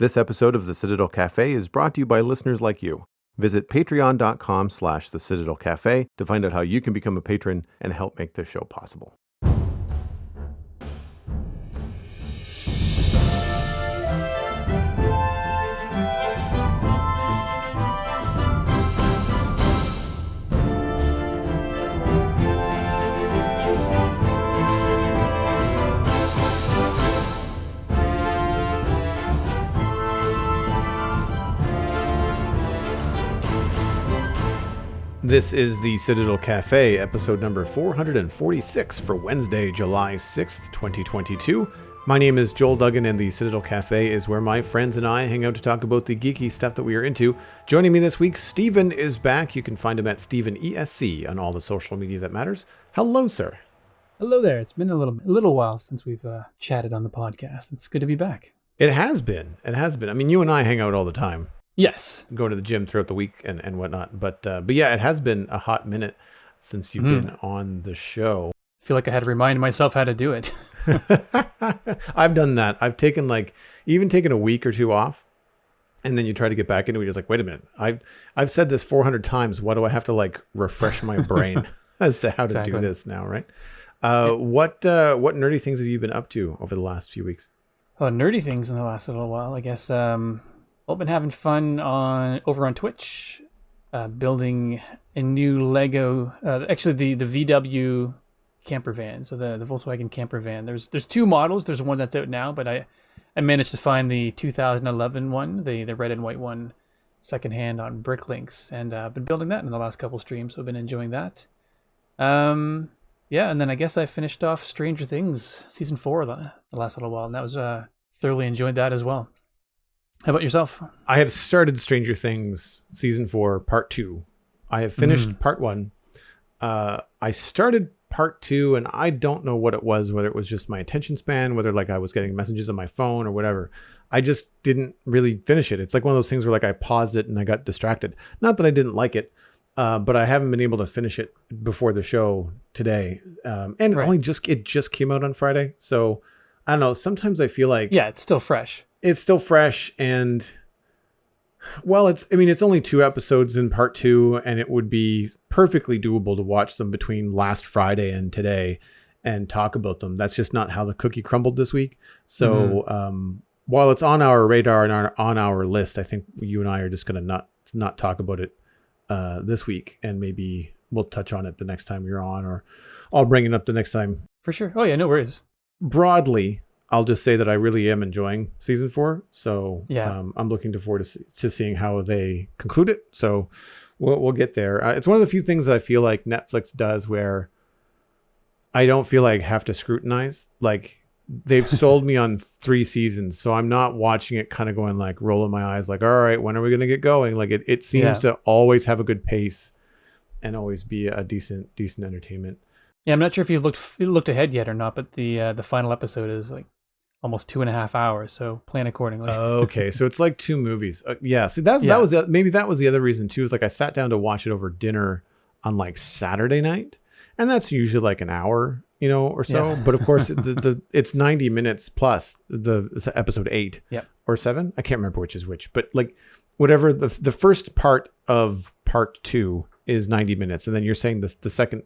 This episode of the Citadel Cafe is brought to you by listeners like you. Visit patreon.com/the Citadel Cafe to find out how you can become a patron and help make this show possible. This is the Citadel Cafe, episode number 446 for Wednesday, July 6th, 2022. My name is Joel Duggan, and the Citadel Cafe is where my friends and I hang out to talk about the geeky stuff that we are into. Joining me this week, Stephen is back. You can find him at Stephen ESC on all the social media that matters. Hello, sir. Hello there. It's been a little while since we've chatted on the podcast. It's good to be back. It has been. I mean, you and I hang out all the time. Yes. Going to the gym throughout the week and whatnot. But yeah, it has been a hot minute since you've been on the show. I feel like I had to remind myself how to do it. I've done that. I've taken taken a week or two off, and then you try to get back into it. You're just like, wait a minute. I've said this 400 times. Why do I have to refresh my brain as to how to do this now, right? What nerdy things have you been up to over the last few weeks? Oh, nerdy things in the last little while, I guess. I've been having fun over on Twitch, building a new Lego. Actually, the VW camper van. So the Volkswagen camper van. There's two models. There's one that's out now, but I managed to find the 2011 one, the red and white one, secondhand on Bricklinks, and I've been building that in the last couple streams. So I've been enjoying that. Yeah, and then I guess I finished off Stranger Things season 4 the last little while, and that was thoroughly enjoyed that as well. How about yourself? I have started Stranger Things season 4, part 2. I have finished part 1. I started part 2, and I don't know what it was, whether it was just my attention span, whether I was getting messages on my phone or whatever. I just didn't really finish it. It's like one of those things where I paused it and I got distracted. Not that I didn't like it, but I haven't been able to finish it before the show today. And right. It just came out on Friday. So I don't know. Sometimes I feel like... Yeah, it's still fresh. It's still fresh, and it's only 2 episodes in part 2, and it would be perfectly doable to watch them between last Friday and today and talk about them. That's just not how the cookie crumbled this week. So while it's on our radar and on our list, I think you and I are just going to not talk about it this week, and maybe we'll touch on it the next time you're on, or I'll bring it up the next time. For sure. Oh yeah, no worries. Broadly, I'll just say that I really am enjoying season 4. So yeah. I'm looking forward to seeing how they conclude it. So we'll get there. It's one of the few things that I feel like Netflix does where I don't feel like I have to scrutinize. They've sold me on 3 seasons, so I'm not watching it kind of going rolling my eyes all right, when are we going to get going? It seems to always have a good pace and always be a decent entertainment. Yeah, I'm not sure if you've looked ahead yet or not, but the final episode is almost 2.5 hours, so plan accordingly. Okay, so it's 2 movies. Yeah, so that was maybe that was the other reason too. Is I sat down to watch it over dinner on Saturday night, and that's usually an hour, or so. Yeah. But of course, it's 90 minutes plus it's episode 8 or 7. I can't remember which is which, but whatever the first part of part 2 is 90 minutes, and then you're saying the second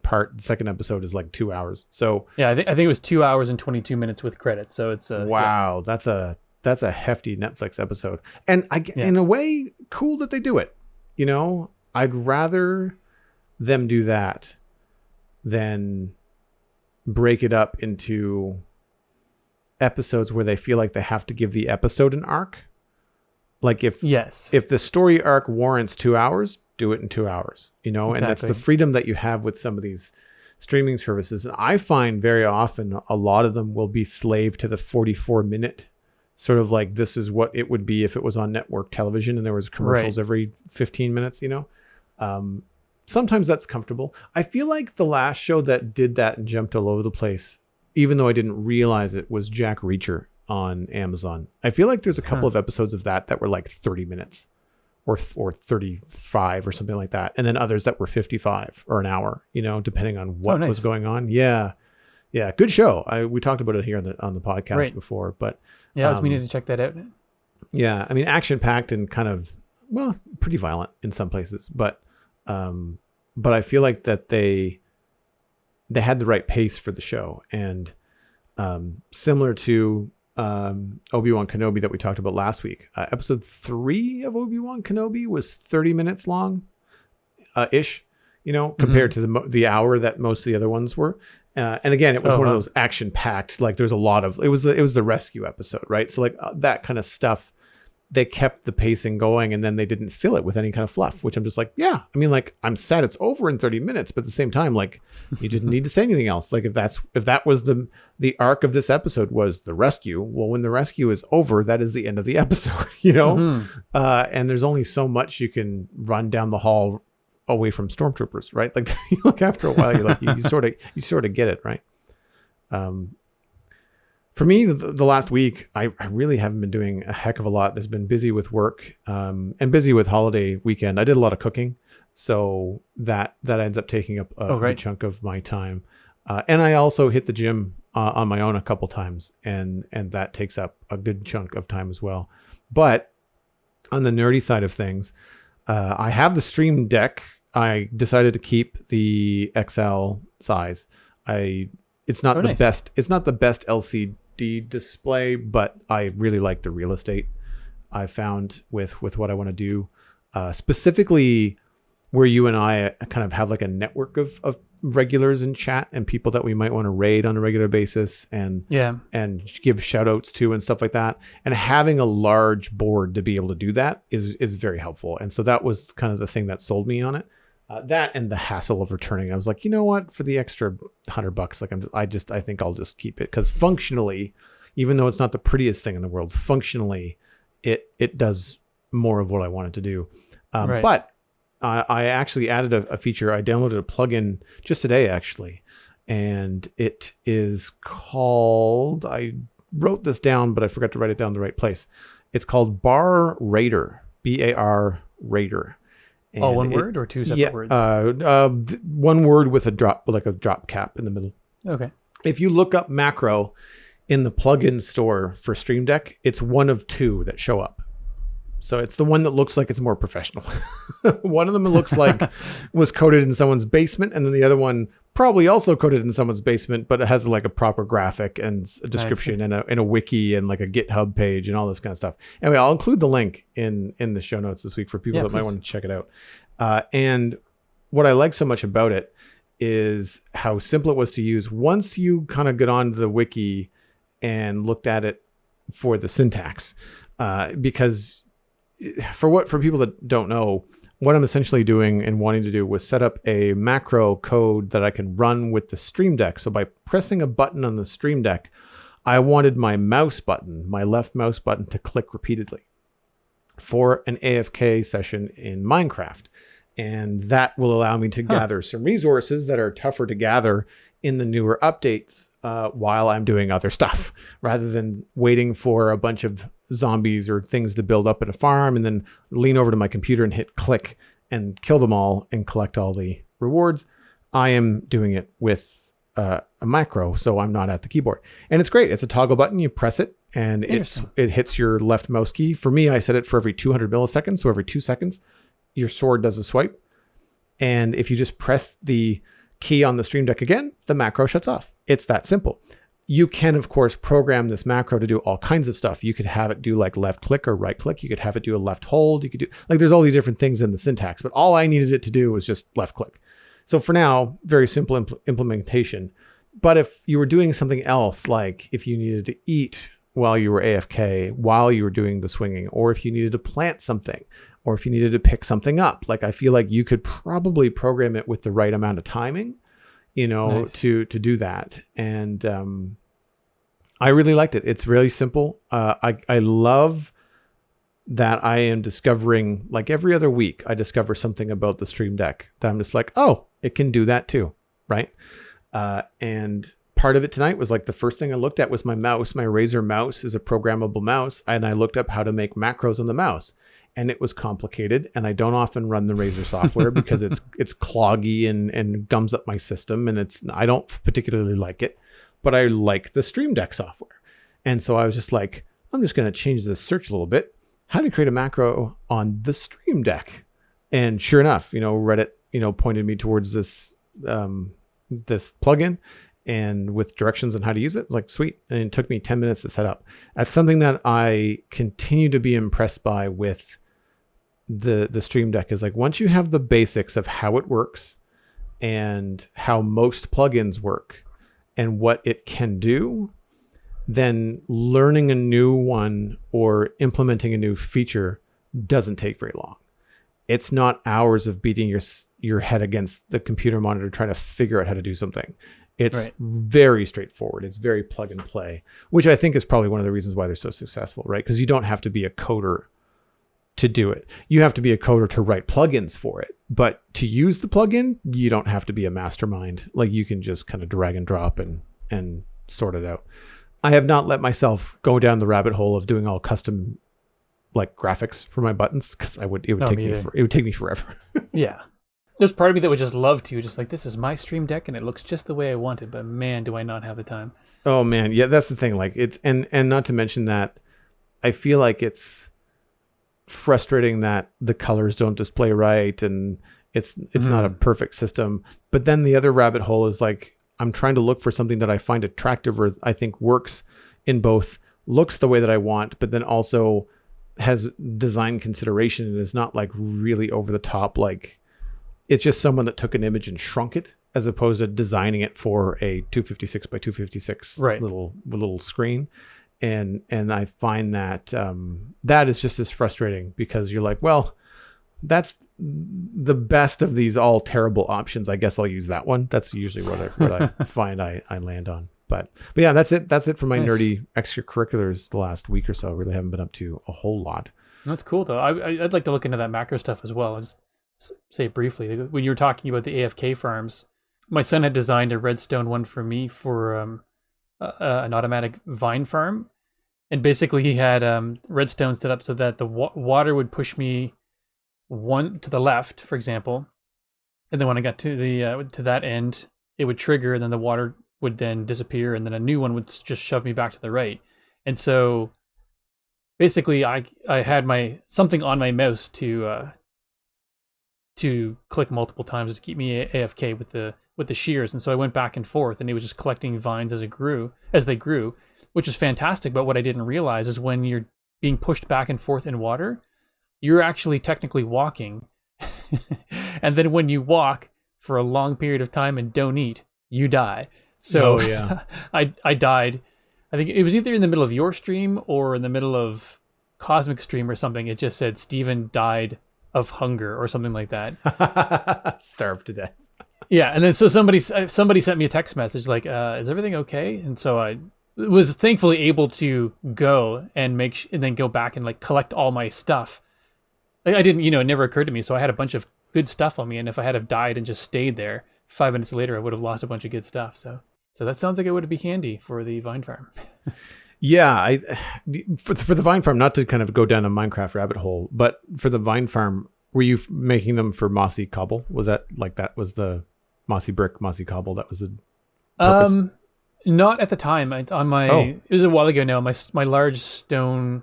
episode is 2 hours. So yeah, I think it was 2 hours and 22 minutes with credits. So it's wow, yeah. That's a hefty Netflix episode, and in a way, cool that they do it. I'd rather them do that than break it up into episodes where they feel like they have to give the episode an arc. If the story arc warrants 2 hours, do it in 2 hours, Exactly. And that's the freedom that you have with some of these streaming services. And I find very often a lot of them will be slave to the 44-minute sort of this is what it would be if it was on network television and there was commercials every 15 minutes, Sometimes that's comfortable. I feel like the last show that did that and jumped all over the place, even though I didn't realize it, was Jack Reacher on Amazon. I feel like there's a couple of episodes of that were 30 minutes or 35 or something like that. And then others that were 55 or an hour, depending on what was going on. Yeah. Yeah. Good show. We talked about it here on the podcast before, but yeah, I was meaning to check that out. Yeah, I mean, action packed and kind of, well, pretty violent in some places, but I feel like that they had the right pace for the show, and similar to Obi-Wan Kenobi that we talked about last week. Episode 3 of Obi-Wan Kenobi was 30 minutes long, ish, compared to the hour that most of the other ones were. And again, it was one of those action packed, like there's a lot of, it was the rescue episode, right? So like that kind of stuff, they kept the pacing going, and then they didn't fill it with any kind of fluff, which I'm just like, yeah, I mean, like, I'm sad it's over in 30 minutes, but at the same time, like, you didn't need to say anything else. Like, if that was the arc of this episode was the rescue, well, when the rescue is over, that is the end of the episode, and there's only so much you can run down the hall away from stormtroopers, right? Like after a while, you're like, you sort of get it, right? For me, the last week, I really haven't been doing a heck of a lot. There's been busy with work and busy with holiday weekend. I did a lot of cooking, so that ends up taking up a good chunk of my time. And I also hit the gym on my own a couple times, and that takes up a good chunk of time as well. But on the nerdy side of things, I have the Stream Deck. I decided to keep the XL size. It's not the best. It's not the best LCD display, but I really like the real estate I found with what I want to do, specifically where you and I kind of have like a network of regulars in chat and people that we might want to raid on a regular basis and give shout outs to and stuff like that. And having a large board to be able to do that is very helpful. And so that was kind of the thing that sold me on it. That and the hassle of returning. I was like, you know what? For the extra $100, like I think I'll just keep it, because functionally, even though it's not the prettiest thing in the world, functionally, it does more of what I wanted to do. But I actually added a feature. I downloaded a plugin just today, actually, and it is called. I wrote this down, but I forgot to write it down in the right place. It's called Bar Raider, BAR Raider. And one word or two separate words? One word with a drop cap in the middle. Okay. If you look up macro in the plugin store for Stream Deck, it's one of two that show up. So it's the one that looks like it's more professional. One of them looks like was coded in someone's basement, and then the other one probably also coded in someone's basement, but it has like a proper graphic and a description and a wiki and like a GitHub page and all this kind of stuff. Anyway, I'll include the link in the show notes this week for people that might want to check it out. And what I like so much about it is how simple it was to use. Once you kind of get onto the wiki and looked at it for the syntax, because for people that don't know, what I'm essentially doing and wanting to do was set up a macro code that I can run with the Stream Deck. So by pressing a button on the Stream Deck, I wanted my mouse button, my left mouse button, to click repeatedly for an AFK session in Minecraft. And that will allow me to gather some resources that are tougher to gather in the newer updates while I'm doing other stuff, rather than waiting for a bunch of zombies or things to build up at a farm and then lean over to my computer and hit click and kill them all and collect all the rewards. I am doing it with a macro, so I'm not at the keyboard. And it's great. It's a toggle button. You press it and it hits your left mouse key. For me, I set it for every 200 milliseconds. So every 2 seconds, your sword does a swipe. And if you just press the key on the Stream Deck again, the macro shuts off. It's that simple. You can, of course, program this macro to do all kinds of stuff. You could have it do like left click or right click. You could have it do a left hold. You could do like, there's all these different things in the syntax, but all I needed it to do was just left click. So for now, very simple implementation. But if you were doing something else, like if you needed to eat while you were AFK, while you were doing the swinging, or if you needed to plant something, or if you needed to pick something up, like I feel like you could probably program it with the right amount of timing, to do that. And I really liked it. It's really simple. I love that I am discovering, like every other week, I discover something about the Stream Deck that I'm just like, oh, it can do that too, right? And part of it tonight was like the first thing I looked at was my mouse. My Razer mouse is a programmable mouse, and I looked up how to make macros on the mouse. And it was complicated, and I don't often run the Razer software because it's cloggy and gums up my system, and I don't particularly like it, but I like the Stream Deck software. And so I was just like, I'm just going to change the search a little bit. how to create a macro on the Stream Deck. And sure enough, Reddit, pointed me towards this plugin and with directions on how to use it. It's like, sweet. And it took me 10 minutes to set up. That's something that I continue to be impressed by with the Stream Deck, is like, once you have the basics of how it works and how most plugins work and what it can do, then learning a new one or implementing a new feature doesn't take very long. It's not hours of beating your head against the computer monitor trying to figure out how to do something. It's very straightforward. It's very plug and play, which I think is probably one of the reasons why they're so successful, right? Because you don't have to be a coder to do it. You have to be a coder to write plugins for it. But to use the plugin, you don't have to be a mastermind. Like, you can just kind of drag and drop and sort it out. I have not let myself go down the rabbit hole of doing all custom like graphics for my buttons, because it would take me forever. Yeah. There's part of me that would just love to, just like, this is my Stream Deck and it looks just the way I want it, but man, do I not have the time. Oh man, yeah, that's the thing. Like, it's and not to mention that I feel like it's frustrating that the colors don't display right and it's not a perfect system. But then the other rabbit hole is like, I'm trying to look for something that I find attractive or I think works in both looks the way that I want, but then also has design consideration and is not like really over the top. Like, it's just someone that took an image and shrunk it, as opposed to designing it for a 256 by 256 little screen. And I find that that is just as frustrating, because you're like, well, that's the best of these all terrible options. I guess I'll use that one. That's usually what I find I land on. But yeah, that's it. That's it for my nerdy extracurriculars the last week or so. I really haven't been up to a whole lot. That's cool though. I'd like to look into that macro stuff as well. I'll just say briefly, when you were talking about the AFK farms, my son had designed a redstone one for me for an automatic vine farm, and basically he had redstone set up so that the water would push me one to the left, for example, and then when I got to the to that end, it would trigger, and then the water would then disappear, and then a new one would just shove me back to the right. And so basically I had something on my mouse to click multiple times to keep me AFK with the shears. And so I went back and forth, and it was just collecting vines as they grew, which is fantastic. But what I didn't realize is when you're being pushed back and forth in water, you're actually technically walking. And then when you walk for a long period of time and don't eat, you die. So I died. I think it was either in the middle of your stream or in the middle of Cosmic Stream or something. It just said Steven died of hunger or something like that. Starved to death. Yeah, and then so somebody sent me a text message like, "Is everything okay?" And so I was thankfully able to go and and then go back and like collect all my stuff. I didn't, it never occurred to me. So I had a bunch of good stuff on me, and if I had have died and just stayed there, 5 minutes later, I would have lost a bunch of good stuff. So that sounds like it would be handy for the vine farm. Yeah, for the vine farm, not to kind of go down a Minecraft rabbit hole, but for the vine farm, were you making them for mossy cobble? Was that the mossy brick, mossy cobble? That was the purpose? Not at the time. It was a while ago now. My large stone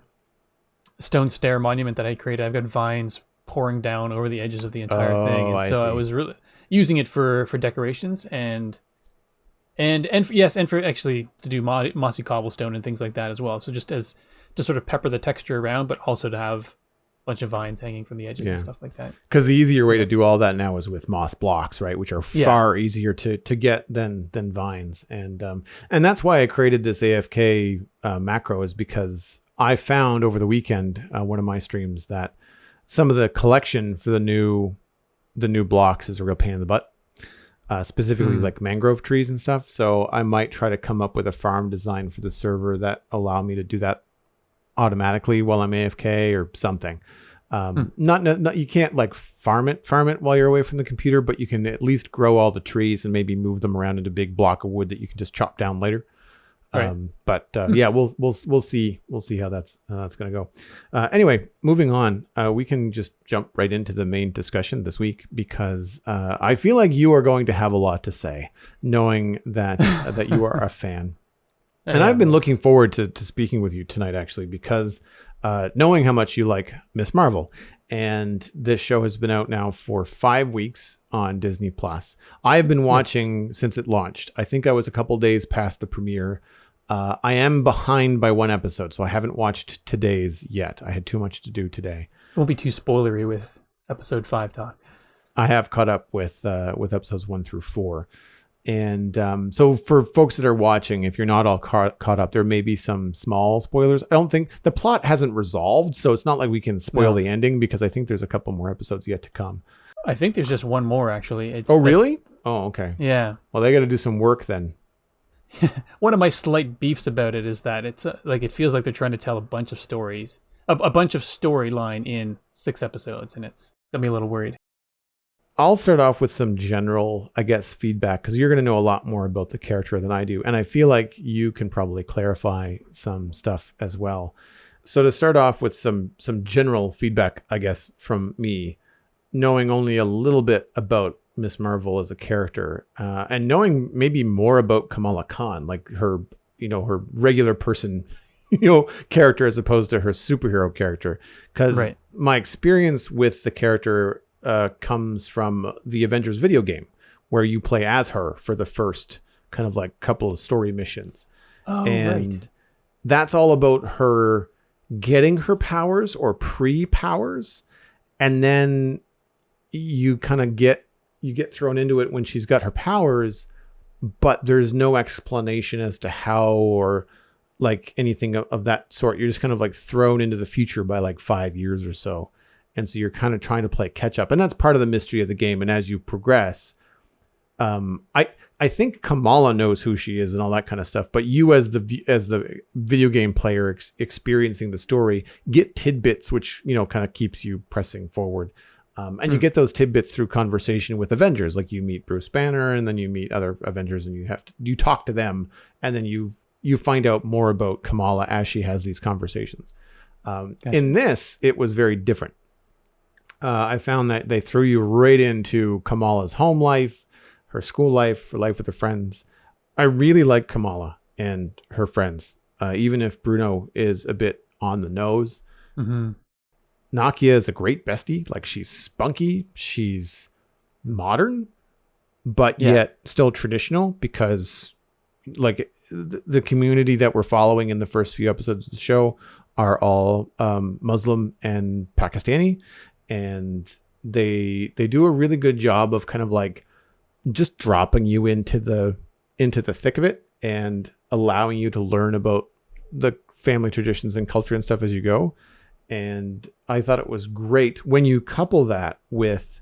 stair monument that I created, I've got vines pouring down over the edges of the entire thing, and so I was really using it for decorations and for actually to do mossy cobblestone and things like that as well. So just to sort of pepper the texture around, but also to have a bunch of vines hanging from the edges and stuff like that. Because the easier way to do all that now is with moss blocks, right? Which are far easier to get than vines. And that's why I created this AFK macro, is because I found over the weekend, one of my streams, that some of the collection for the new blocks is a real pain in the butt. Specifically like mangrove trees and stuff. So I might try to come up with a farm design for the server that allow me to do that automatically while I'm AFK or something. Not you can't like farm it while you're away from the computer, but you can at least grow all the trees and maybe move them around into a big block of wood that you can just chop down later. Right. Yeah, we'll see how that's going to go. Anyway, moving on, we can just jump right into the main discussion this week, because I feel like you are going to have a lot to say, knowing that you are a fan. And I've been looking forward to speaking with you tonight, actually, because knowing how much you like Miss Marvel. And this show has been out now for 5 weeks on Disney Plus. I've been watching since it launched. I think I was a couple days past the premiere. I am behind by 1 episode, so I haven't watched today's yet. I had too much to do today. Won't be too spoilery with episode 5 talk. I have caught up with episodes 1 through 4. And so for folks that are watching, if you're not all caught up, there may be some small spoilers. I don't think the plot hasn't resolved, so it's not like we can spoil the ending, because I think there's a couple more episodes yet to come. I think there's just one more, actually. Really? Oh, okay. Yeah. Well, they got to do some work then. One of my slight beefs about it is that it's like it feels like they're trying to tell a bunch of stories, a bunch of storyline in 6 episodes, and it's got me a little worried. I'll start off with some general, I guess, feedback, because you're going to know a lot more about the character than I do. And I feel like you can probably clarify some stuff as well. So to start off with some general feedback, I guess, from me, knowing only a little bit about Miss Marvel as a character, and knowing maybe more about Kamala Khan, like her, her regular person, character, as opposed to her superhero character. Because my experience with the character comes from the Avengers video game, where you play as her for the first kind of like couple of story missions. And that's all about her getting her powers or pre-powers. And then you kind of get thrown into it when she's got her powers, but there's no explanation as to how or like anything of that sort. You're just kind of like thrown into the future by like 5 years or so. And so you're kind of trying to play catch up, and that's part of the mystery of the game. And as you progress, I think Kamala knows who she is and all that kind of stuff. But you, as the video game player experiencing the story, get tidbits, which kind of keeps you pressing forward. And you get those tidbits through conversation with Avengers, like you meet Bruce Banner, and then you meet other Avengers, and you talk to them, and then you find out more about Kamala as she has these conversations. Gotcha. In this, it was very different. I found that they threw you right into Kamala's home life, her school life, her life with her friends. I really like Kamala and her friends, even if Bruno is a bit on the nose. Mm-hmm. Nakia is a great bestie. Like, she's spunky, she's modern, but yet still traditional, because like the community that we're following in the first few episodes of the show are all Muslim and Pakistani. And they do a really good job of kind of like just dropping you into the thick of it and allowing you to learn about the family traditions and culture and stuff as you go. And I thought it was great when you couple that with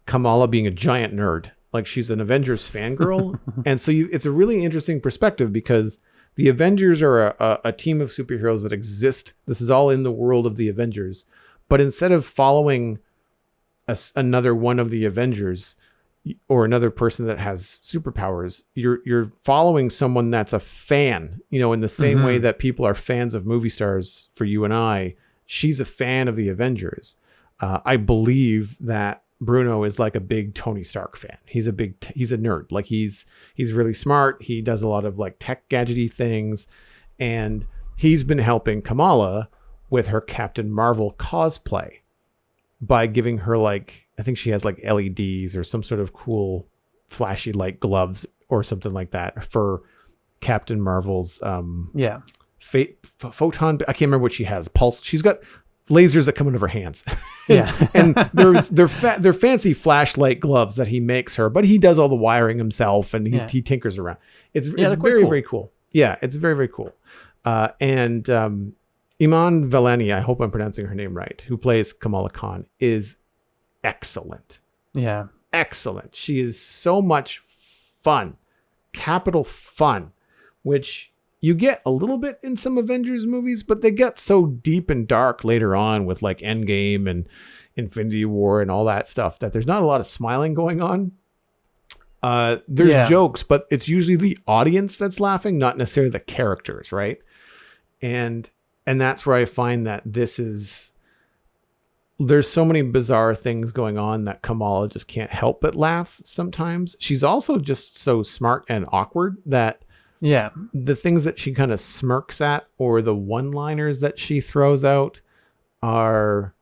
Kamala being a giant nerd. Like, she's an Avengers fangirl. And so it's a really interesting perspective, because the Avengers are a team of superheroes that exist. This is all in the world of the Avengers. But instead of following another one of the Avengers or another person that has superpowers, you're following someone that's a fan, in the same way that people are fans of movie stars for you and I. She's a fan of the Avengers. I believe that Bruno is like a big Tony Stark fan. He's a nerd. Like, he's really smart. He does a lot of like tech gadgety things, and he's been helping Kamala with her Captain Marvel cosplay by giving her, like, I think she has like LEDs or some sort of cool flashy light gloves or something like that for Captain Marvel's photon. I can't remember what she has. Pulse. She's got lasers that come out of her hands. And they're fancy flashlight gloves that he makes her, but he does all the wiring himself, and he tinkers around. It's very, cool. Very cool. Yeah, it's very, very cool. And Iman Vellani, I hope I'm pronouncing her name right, who plays Kamala Khan, is excellent. Yeah. Excellent. She is so much fun. Capital fun, which you get a little bit in some Avengers movies, but they get so deep and dark later on with like Endgame and Infinity War and all that stuff that there's not a lot of smiling going on. There's jokes, but it's usually the audience that's laughing, not necessarily the characters, right? And that's where I find that there's so many bizarre things going on that Kamala just can't help but laugh sometimes. She's also just so smart and awkward that Yeah. the things that she kind of smirks at or the one-liners that she throws out are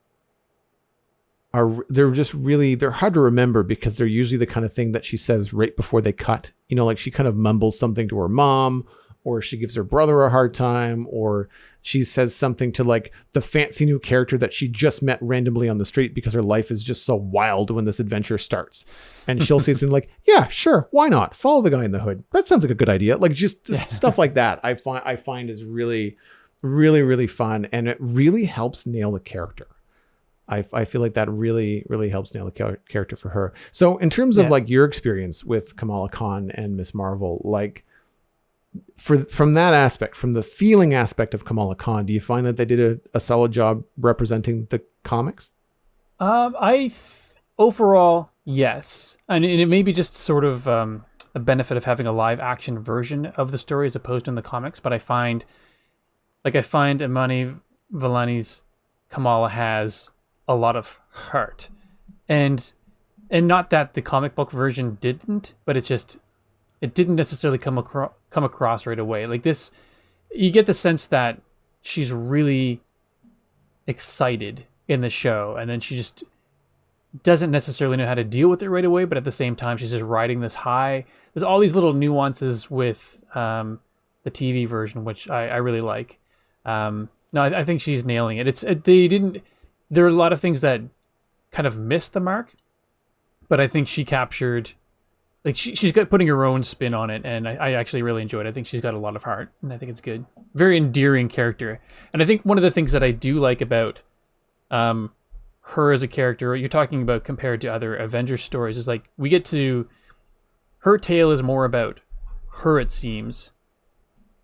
they're just really, they're hard to remember because they're usually the kind of thing that she says right before they cut. You know, like she kind of mumbles something to her mom, or she gives her brother a hard time, or she says something to like the fancy new character that she just met randomly on the street because her life is just so wild when this adventure starts. And she'll say something like, yeah, sure, why not? Follow the guy in the hood. That sounds like a good idea. Like just stuff like that I find is really, really, really fun. And it really helps nail the character. I feel like that really, really helps nail the character for her. So in terms of like your experience with Kamala Khan and Miss Marvel, like from that aspect, from the feeling aspect of Kamala Khan, do you find that they did a solid job representing the comics? Overall, yes. And it may be just sort of a benefit of having a live action version of the story as opposed to in the comics. But I find Imani Vellani's Kamala has a lot of heart, and not that the comic book version didn't, but it didn't necessarily come across right away. Like this, you get the sense that she's really excited in the show, and then she just doesn't necessarily know how to deal with it right away, but at the same time she's just riding this high. There's all these little nuances with the TV version, which I really like. No, I think she's nailing it. There are a lot of things that kind of missed the mark, but I think she captured, like she's got putting her own spin on it, and I actually really enjoyed it. I think she's got a lot of heart, and I think it's good. Very endearing character. And I think one of the things that I do like about her as a character, you're talking about compared to other Avengers stories, is like her tale is more about her, it seems,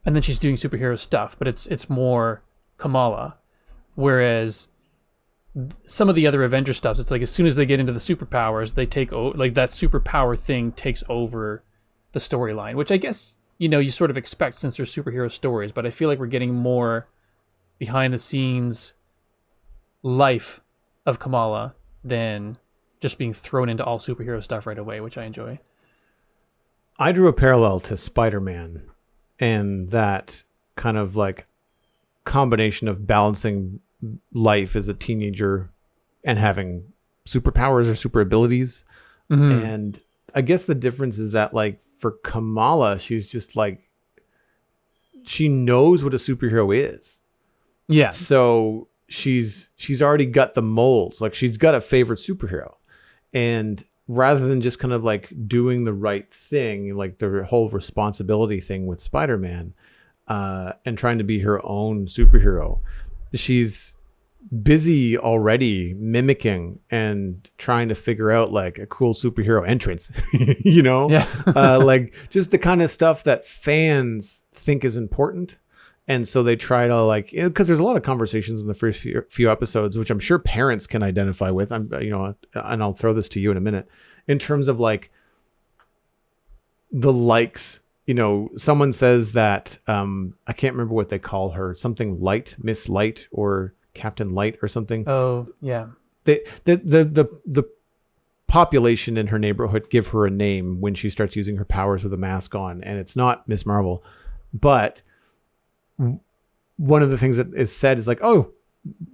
and then she's doing superhero stuff, but it's more Kamala, whereas some of the other Avenger stuff, it's like as soon as they get into the superpowers, they take like that superpower thing takes over the storyline, which I guess you sort of expect since they're superhero stories. But I feel like we're getting more behind the scenes life of Kamala than just being thrown into all superhero stuff right away, which I enjoy. I drew a parallel to Spider-Man and that kind of like combination of balancing life as a teenager and having superpowers or super abilities. Mm-hmm. And I guess the difference is that like for Kamala, she's just like, she knows what a superhero is. Yeah. So she's already got the molds. Like she's got a favorite superhero. And rather than just kind of like doing the right thing, like the whole responsibility thing with Spider-Man, and trying to be her own superhero, she's busy already mimicking and trying to figure out like a cool superhero entrance, like just the kind of stuff that fans think is important. And so they try to like, because there's a lot of conversations in the first few episodes, which I'm sure parents can identify with. And I'll throw this to you in a minute in terms of like the likes. Someone says that, I can't remember what they call her, something Light, Miss Light or Captain Light or something. Oh, yeah. The population in her neighborhood give her a name when she starts using her powers with a mask on, and it's not Miss Marvel. But one of the things that is said is like, oh,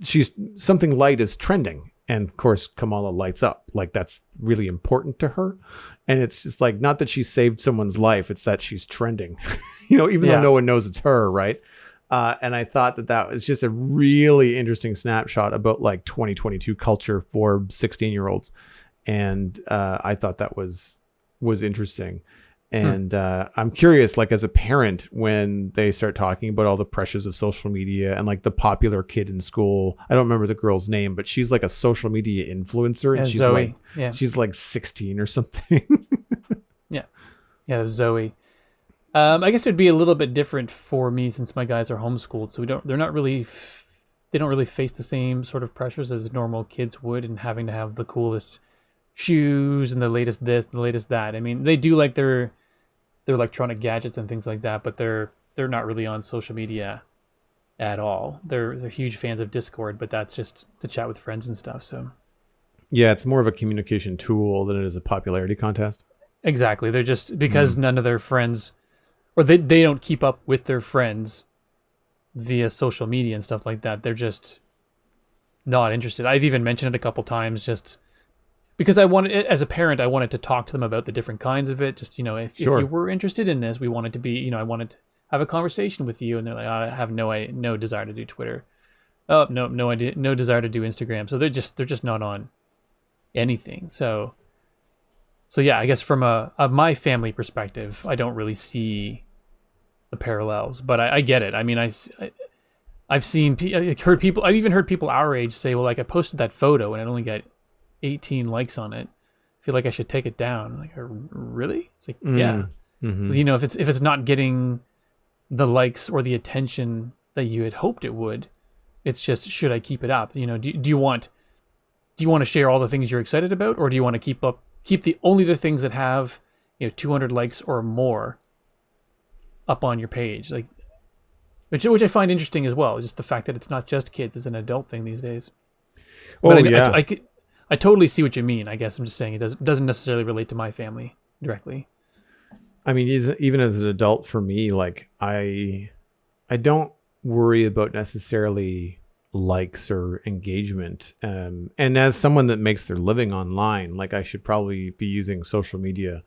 she's something light is trending. And of course, Kamala lights up. Like that's really important to her. And it's just like, not that she saved someone's life, it's that she's trending, even though no one knows it's her. Right. And I thought that was just a really interesting snapshot about like 2022 culture for 16-year-olds. And I thought that was interesting. And I'm curious, like as a parent, when they start talking about all the pressures of social media and like the popular kid in school, I don't remember the girl's name, but she's like a social media influencer, and she's Zoe. She's like 16 or something. Yeah, Zoe. I guess it'd be a little bit different for me since my guys are homeschooled, so they don't really face the same sort of pressures as normal kids would, and having to have the coolest shoes and the latest this, the latest that. I mean, they do like their electronic gadgets and things like that, but they're not really on social media at all. They're huge fans of Discord, but that's just to chat with friends and stuff. So yeah, it's more of a communication tool than it is a popularity contest. Exactly. They're just because none of their friends or they don't keep up with their friends via social media and stuff like that. They're just not interested. I've even mentioned it a couple times just because I wanted, as a parent, I wanted to talk to them about the different kinds of it. Just, if you were interested in this, we wanted to be, I wanted to have a conversation with you. And they're like, I have no desire to do Twitter. Oh, no idea, no desire to do Instagram. So they're just not on anything. So yeah, I guess from my family perspective, I don't really see the parallels, but I get it. I mean, I've seen, I've even heard people our age say, well, like I posted that photo and it only got 18 likes on it. I feel like I should take it down. Like, really? It's like, yeah. Mm-hmm. If it's not getting the likes or the attention that you had hoped it would, it's just, should I keep it up? Do you want to share all the things you're excited about, or do you want to keep only the things that have 200 likes or more up on your page, like which I find interesting as well. Just the fact that it's not just kids; it's an adult thing these days. But I totally see what you mean. I guess I'm just saying it doesn't necessarily relate to my family directly. I mean, even as an adult, for me, like I don't worry about necessarily likes or engagement. And as someone that makes their living online, like I should probably be using social media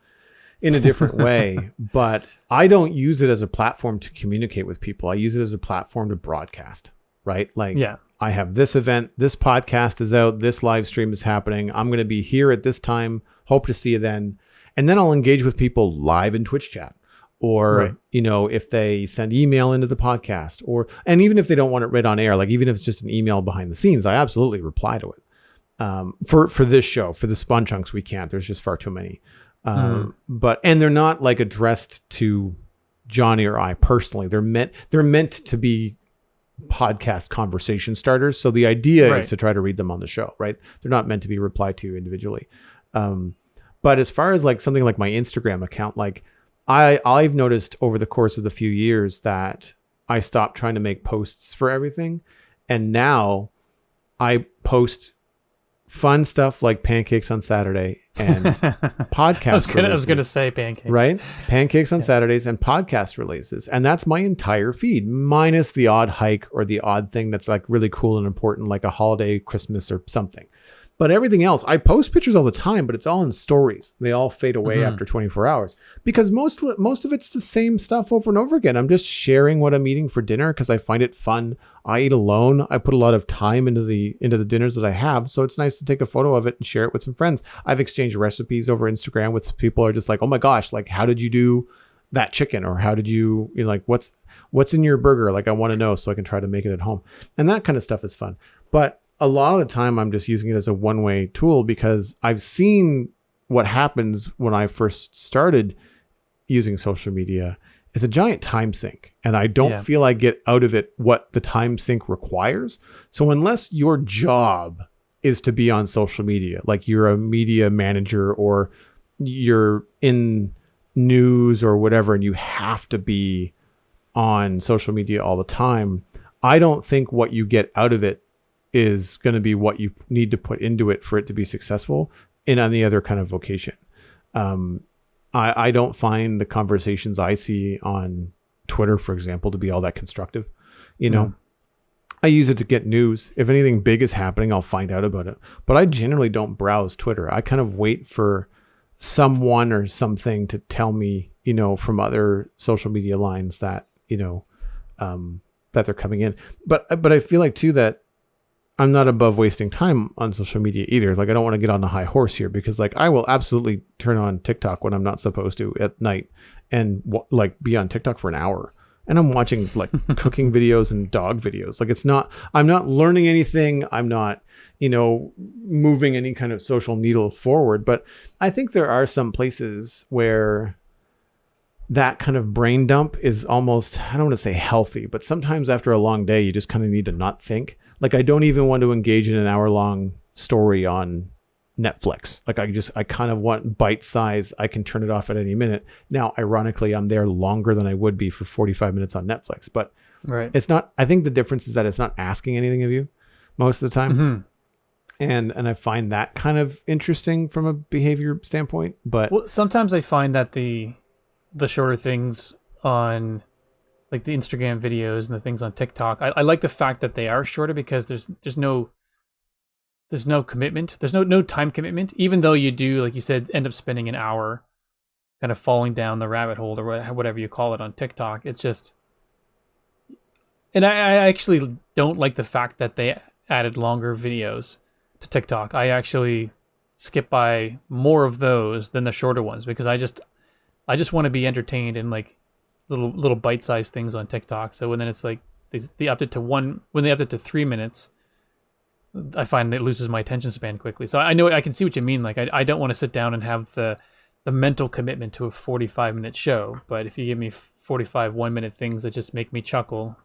in a different way, but I don't use it as a platform to communicate with people. I use it as a platform to broadcast, right? Like, yeah. I have this event, this podcast is out, this live stream is happening. I'm going to be here at this time. Hope to see you then. And then I'll engage with people live in Twitch chat, or, right. If they send email into the podcast, and even if they don't want it read on air, like even if it's just an email behind the scenes, I absolutely reply to it. For this show, for the Spawn Chunks, we can't, there's just far too many. And they're not like addressed to Johnny or I personally. They're meant to be podcast conversation starters. So the idea is to try to read them on the show, right? They're not meant to be replied to individually. But as far as like something like my Instagram account, like I've noticed over the course of the few years that I stopped trying to make posts for everything. And now I post fun stuff like pancakes on Saturday and podcast I was going to say pancakes. Right? Pancakes on Saturdays and podcast releases. And that's my entire feed, minus the odd hike or the odd thing that's like really cool and important, like a holiday, Christmas or something. But everything else, I post pictures all the time, but it's all in stories. They all fade away after 24 hours because most of it's the same stuff over and over again. I'm just sharing what I'm eating for dinner because I find it fun. I eat alone. I put a lot of time into the dinners that I have. So it's nice to take a photo of it and share it with some friends. I've exchanged recipes over Instagram with people who are just like, oh my gosh, like how did you do that chicken? Or how did you like, what's in your burger? Like I want to know so I can try to make it at home. And that kind of stuff is fun. But a lot of the time I'm just using it as a one-way tool because I've seen what happens when I first started using social media. It's a giant time sink, and I don't feel I get out of it what the time sink requires. So unless your job is to be on social media, like you're a media manager or you're in news or whatever, and you have to be on social media all the time, I don't think what you get out of it is going to be what you need to put into it for it to be successful in any other kind of vocation. I don't find the conversations I see on Twitter, for example, to be all that constructive. I use it to get news. If anything big is happening, I'll find out about it. But I generally don't browse Twitter. I kind of wait for someone or something to tell me, from other social media lines that, that they're coming in. But I feel like too that I'm not above wasting time on social media either. Like I don't want to get on a high horse here because like I will absolutely turn on TikTok when I'm not supposed to at night and like be on TikTok for an hour. And I'm watching like cooking videos and dog videos. Like I'm not learning anything. I'm not, moving any kind of social needle forward. But I think there are some places where that kind of brain dump is almost, I don't want to say healthy, but sometimes after a long day, you just kind of need to not think. Like I don't even want to engage in an hour-long story on Netflix. Like I kind of want bite size. I can turn it off at any minute. Now, ironically, I'm there longer than I would be for 45 minutes on Netflix, but it's not, I think the difference is that it's not asking anything of you most of the time. Mm-hmm. And I find that kind of interesting from a behavior standpoint, but sometimes I find that the shorter things on like the Instagram videos and the things on TikTok. I like the fact that they are shorter because there's no commitment. There's no time commitment. Even though you do, like you said, end up spending an hour kind of falling down the rabbit hole or whatever you call it on TikTok. It's just, and I actually don't like the fact that they added longer videos to TikTok. I actually skip by more of those than the shorter ones because I just want to be entertained in like little bite-sized things on TikTok. So when then it's like they upped it to when they upped it to 3 minutes, I find it loses my attention span quickly. So I know I can see what you mean. Like I don't want to sit down and have the mental commitment to a 45-minute show. But if you give me 45 1-minute things that just make me chuckle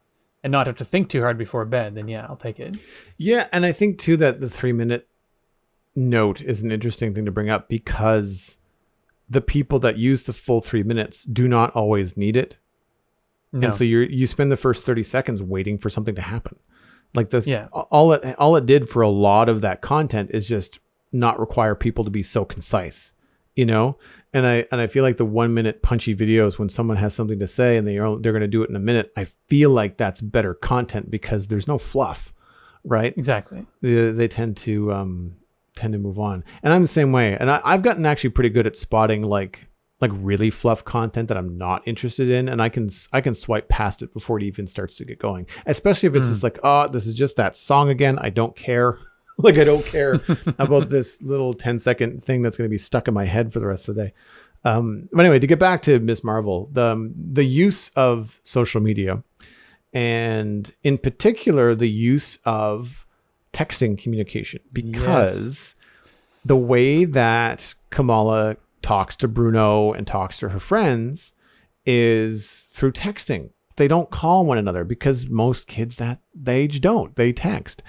and not have to think too hard before bed, then yeah, I'll take it. Yeah, and I think too that the 3-minute note is an interesting thing to bring up because the people that use the full 3 minutes do not always need it. No. And so you spend the first 30 seconds waiting for something to happen. Like all it did for a lot of that content is just not require people to be so concise, you know? And I feel like the 1 minute punchy videos when someone has something to say and they're going to do it in a minute, I feel like that's better content because there's no fluff, right? Exactly. They tend to move on. And I'm the same way. And I've gotten actually pretty good at spotting like really fluff content that I'm not interested in. And I can swipe past it before it even starts to get going, especially if it's just like, oh, this is just that song again. I don't care. Like, I don't care about this little 10-second thing that's going to be stuck in my head for the rest of the day. But anyway, to get back to Miss Marvel, the use of social media and in particular, the use of texting communication, because the way that Kamala talks to Bruno and talks to her friends is through texting. They don't call one another because most kids that age don't. They text.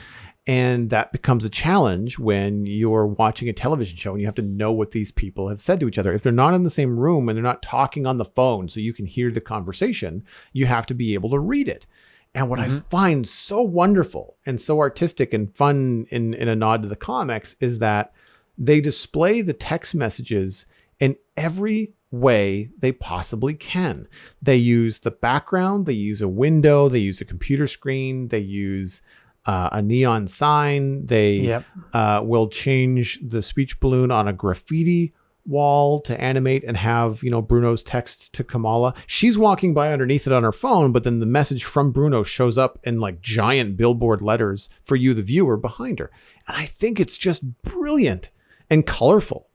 And that becomes a challenge when you're watching a television show and you have to know what these people have said to each other. If they're not in the same room and they're not talking on the phone so you can hear the conversation, you have to be able to read it. And what I find so wonderful and so artistic and fun in a nod to the comics is that they display the text messages in every way they possibly can. They use the background, they use a window, they use a computer screen, they use a neon sign. They will change the speech balloon on a graffiti wall to animate and have, Bruno's text to Kamala. She's walking by underneath it on her phone, but then the message from Bruno shows up in like giant billboard letters for you, the viewer, behind her. And I think it's just brilliant and colorful.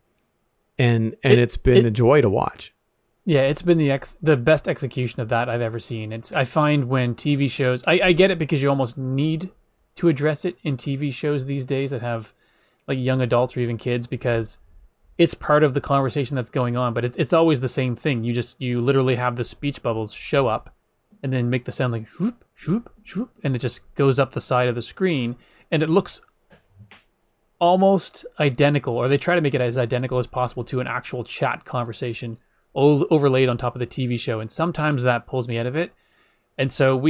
And it's been a joy to watch. Yeah, it's been the best execution of that I've ever seen. I find when TV shows, I get it because you almost need to address it in TV shows these days that have like young adults or even kids, because it's part of the conversation that's going on, but it's always the same thing. You literally have the speech bubbles show up and then make the sound like shoop, shoop, shoop, and it just goes up the side of the screen and it looks almost identical, or they try to make it as identical as possible to an actual chat conversation overlaid on top of the TV show. And sometimes that pulls me out of it. And so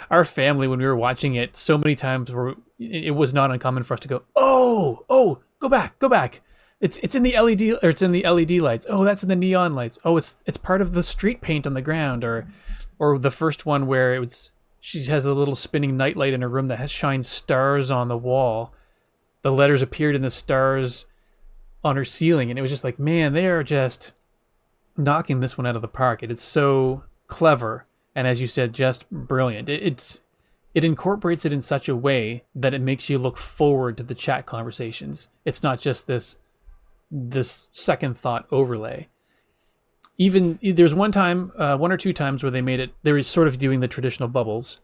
our family, when we were watching it, so many times it was not uncommon for us to go, oh, go back. It's in the LED, or it's in the LED lights. Oh, that's in the neon lights. Oh, it's part of the street paint on the ground, or the first one where she has a little spinning nightlight in her room that shines stars on the wall. The letters appeared in the stars on her ceiling, and it was just like, man, they are just knocking this one out of the park. It is so clever. And as you said, just brilliant. It incorporates it in such a way that it makes you look forward to the chat conversations. It's not just this second thought overlay. Even there's one or two times where they made it. They were sort of doing the traditional bubbles,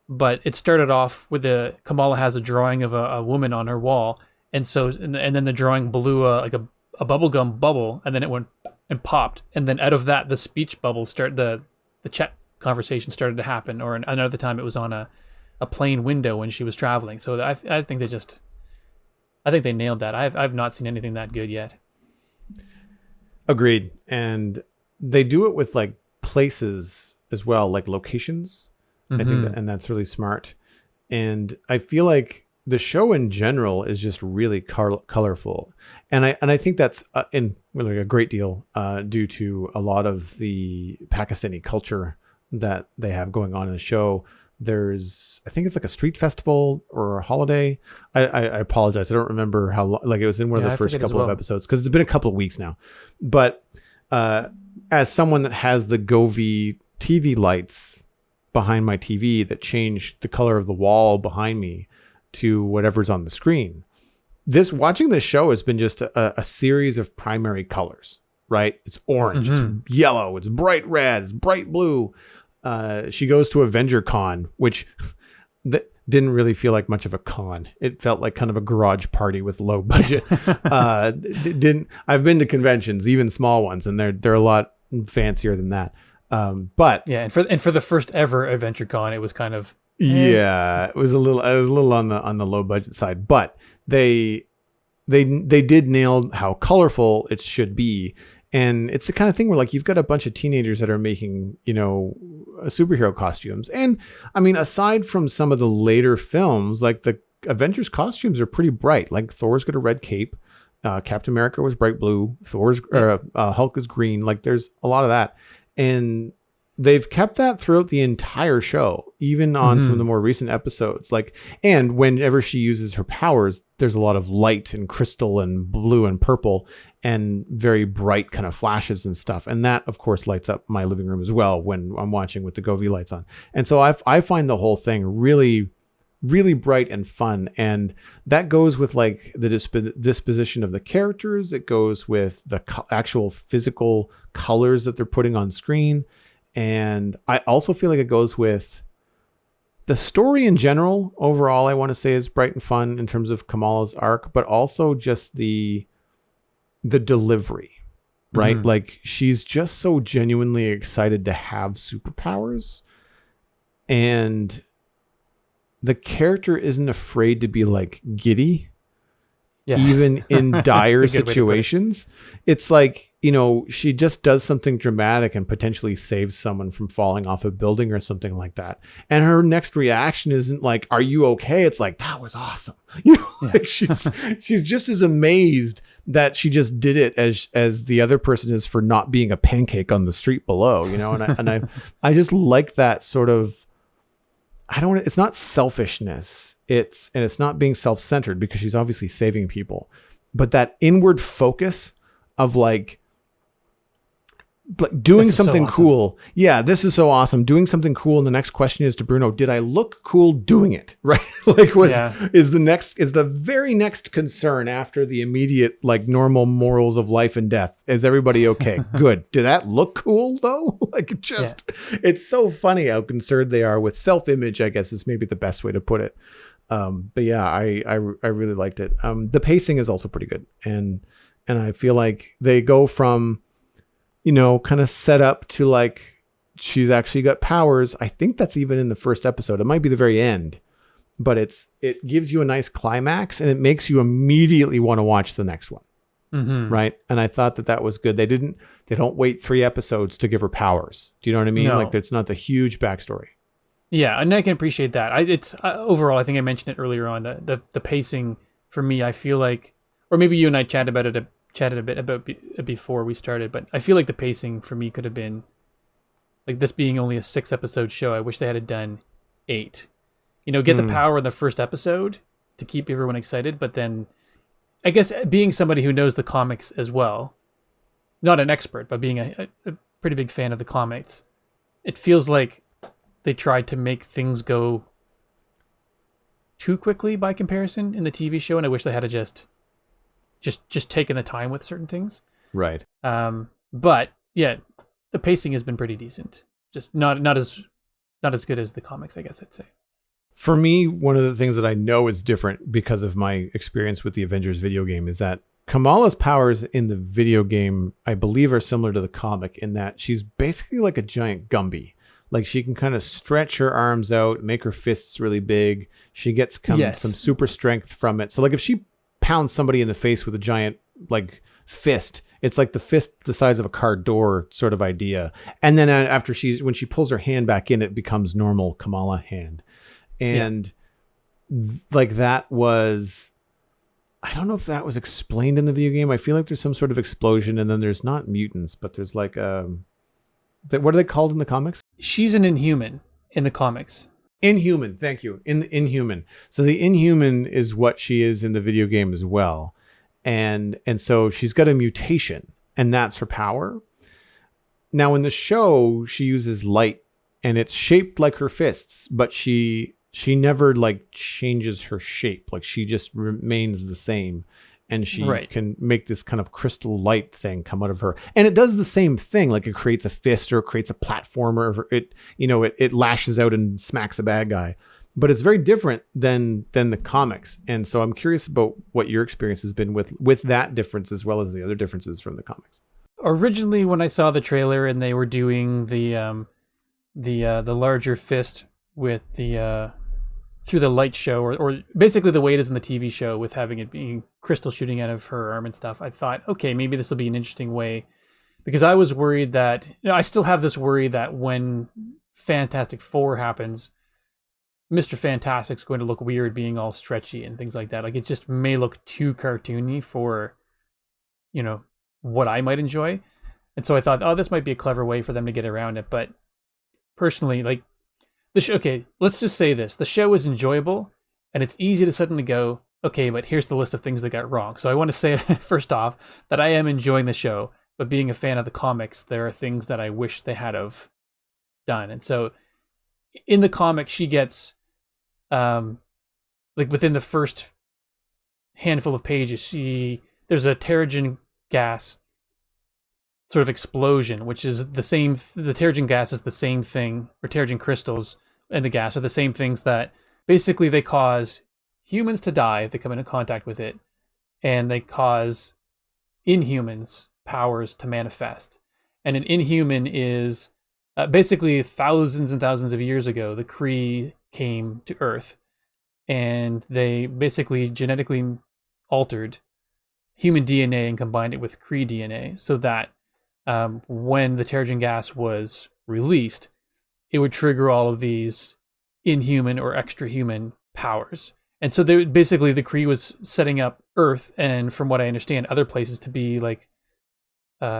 but it started off with Kamala has a drawing of a woman on her wall, and then the drawing blew a bubblegum bubble, and then it went and popped, and then out of that the speech bubbles the chat conversation started to happen. Or another time it was on a plane window when she was traveling. So I think they nailed that. I've not seen anything that good yet. Agreed. And they do it with like places as well, like locations. I think and that's really smart. And I feel like the show in general is just really colorful, and I think that's in really a great deal due to a lot of the Pakistani culture that they have going on in the show. There's, I think it's like a street festival or a holiday. I apologize, I don't remember how long, like it was in one of the first couple of episodes because it's been a couple of weeks now. But as someone that has the Govee TV lights behind my TV that change the color of the wall behind me to whatever's on the screen, watching this show has been just a series of primary colors, right? It's orange, it's yellow, it's bright red, it's bright blue. She goes to Avenger Con, which didn't really feel like much of a con. It felt like kind of a garage party with low budget. I've been to conventions, even small ones, and they're a lot fancier than that. But yeah, and for the first ever Adventure Con, it was kind of it was a little on the low budget side, but they did nail how colorful it should be. And it's the kind of thing where like you've got a bunch of teenagers that are making, superhero costumes. And I mean, aside from some of the later films, like the Avengers costumes are pretty bright. Like Thor's got a red cape. Captain America was bright blue. Hulk is green. Like there's a lot of that. And they've kept that throughout the entire show, even on some of the more recent episodes. Like, and whenever she uses her powers, there's a lot of light and crystal and blue and purple and very bright kind of flashes and stuff. And that, of course, lights up my living room as well when I'm watching with the Govee lights on. And so I find the whole thing really, really bright and fun. And that goes with like the disposition of the characters. It goes with the actual physical colors that they're putting on screen. And I also feel like it goes with the story in general. Overall, I want to say is bright and fun in terms of Kamala's arc, but also just the delivery, right? Like she's just so genuinely excited to have superpowers, and the character isn't afraid to be like giddy, even in dire situations. It's like, she just does something dramatic and potentially saves someone from falling off a building or something like that. And her next reaction isn't like, "Are you okay?" It's like, "That was awesome." Like she's just as amazed that she just did it as the other person is for not being a pancake on the street below, and I just like that sort of, it's not selfishness. It's not being self-centered because she's obviously saving people, but that inward focus of like doing something cool. Yeah, this is so awesome. Doing something cool. And the next question is to Bruno, did I look cool doing it? Right? Like is the very next concern after the immediate, like normal morals of life and death. Is everybody okay? Good. Did that look cool though? Like it's so funny how concerned they are with self-image, I guess is maybe the best way to put it. But yeah, I really liked it. The pacing is also pretty good. And I feel like they go from, kind of set up to like, she's actually got powers. I think that's even in the first episode. It might be the very end, but it gives you a nice climax and it makes you immediately want to watch the next one. Right. And I thought that was good. They don't wait 3 episodes to give her powers. Do you know what I mean? No. Like it's not the huge backstory. Yeah. And I can appreciate that. It's overall, I think I mentioned it earlier on, the pacing for me, I feel like, or maybe you and I chatted a bit about before we started, but I feel like the pacing for me could have been like, this being only a 6 episode show, I wish they had done 8. Get the power in the first episode to keep everyone excited, but then I guess being somebody who knows the comics as well, not an expert, but being a pretty big fan of the comics, it feels like they tried to make things go too quickly by comparison in the TV show, and I wish they had just taken the time with certain things. Right. But yeah, the pacing has been pretty decent. Just not as good as the comics, I guess I'd say. For me, one of the things that I know is different because of my experience with the Avengers video game is that Kamala's powers in the video game, I believe, are similar to the comic in that she's basically like a giant Gumby. Like she can kind of stretch her arms out, make her fists really big. She gets some super strength from it. So like if she pounds somebody in the face with a giant like fist, it's like the fist the size of a car door sort of idea. And then when she pulls her hand back in, it becomes normal Kamala hand. And like that was, I don't know if that was explained in the video game. I feel like there's some sort of explosion, and then there's not mutants, but there's like what are they called in the comics? She's an Inhuman in the comics. Inhuman, thank you. Inhuman. So the Inhuman is what she is in the video game as well. And so she's got a mutation, and that's her power. Now in the show, she uses light, and it's shaped like her fists, but she never like changes her shape. Like she just remains the same, and she can make this kind of crystal light thing come out of her. And it does the same thing. Like it creates a fist, or it creates a platformer, or it lashes out and smacks a bad guy. But it's very different than the comics. And so I'm curious about what your experience has been with that difference, as well as the other differences from the comics. Originally, when I saw the trailer and they were doing the larger fist with the through the light show, or basically the way it is in the TV show, with having it being crystal shooting out of her arm and stuff, I thought, okay, maybe this will be an interesting way, because I was worried that, I still have this worry that when Fantastic Four happens, Mr. Fantastic's going to look weird being all stretchy and things like that. Like it just may look too cartoony for, what I might enjoy. And so I thought, oh, this might be a clever way for them to get around it. But personally, like, okay, let's just say this. The show is enjoyable, and it's easy to suddenly go, okay, but here's the list of things they got wrong. So I want to say, first off, that I am enjoying the show, but being a fan of the comics, there are things that I wish they had have done. And so in the comic, she gets, like within the first handful of pages, there's a Terrigen gas sort of explosion, which is the same. The Terrigen gas is the same thing, or Terrigen crystals and the gas are the same things that basically they cause humans to die if they come into contact with it, and they cause Inhumans powers to manifest. And an Inhuman is basically thousands and thousands of years ago, the Kree came to Earth, and they basically genetically altered human DNA and combined it with Kree DNA, so that when the Terrigen gas was released, it would trigger all of these inhuman or extra human powers. And so basically the Kree was setting up Earth, and from what I understand, other places to be like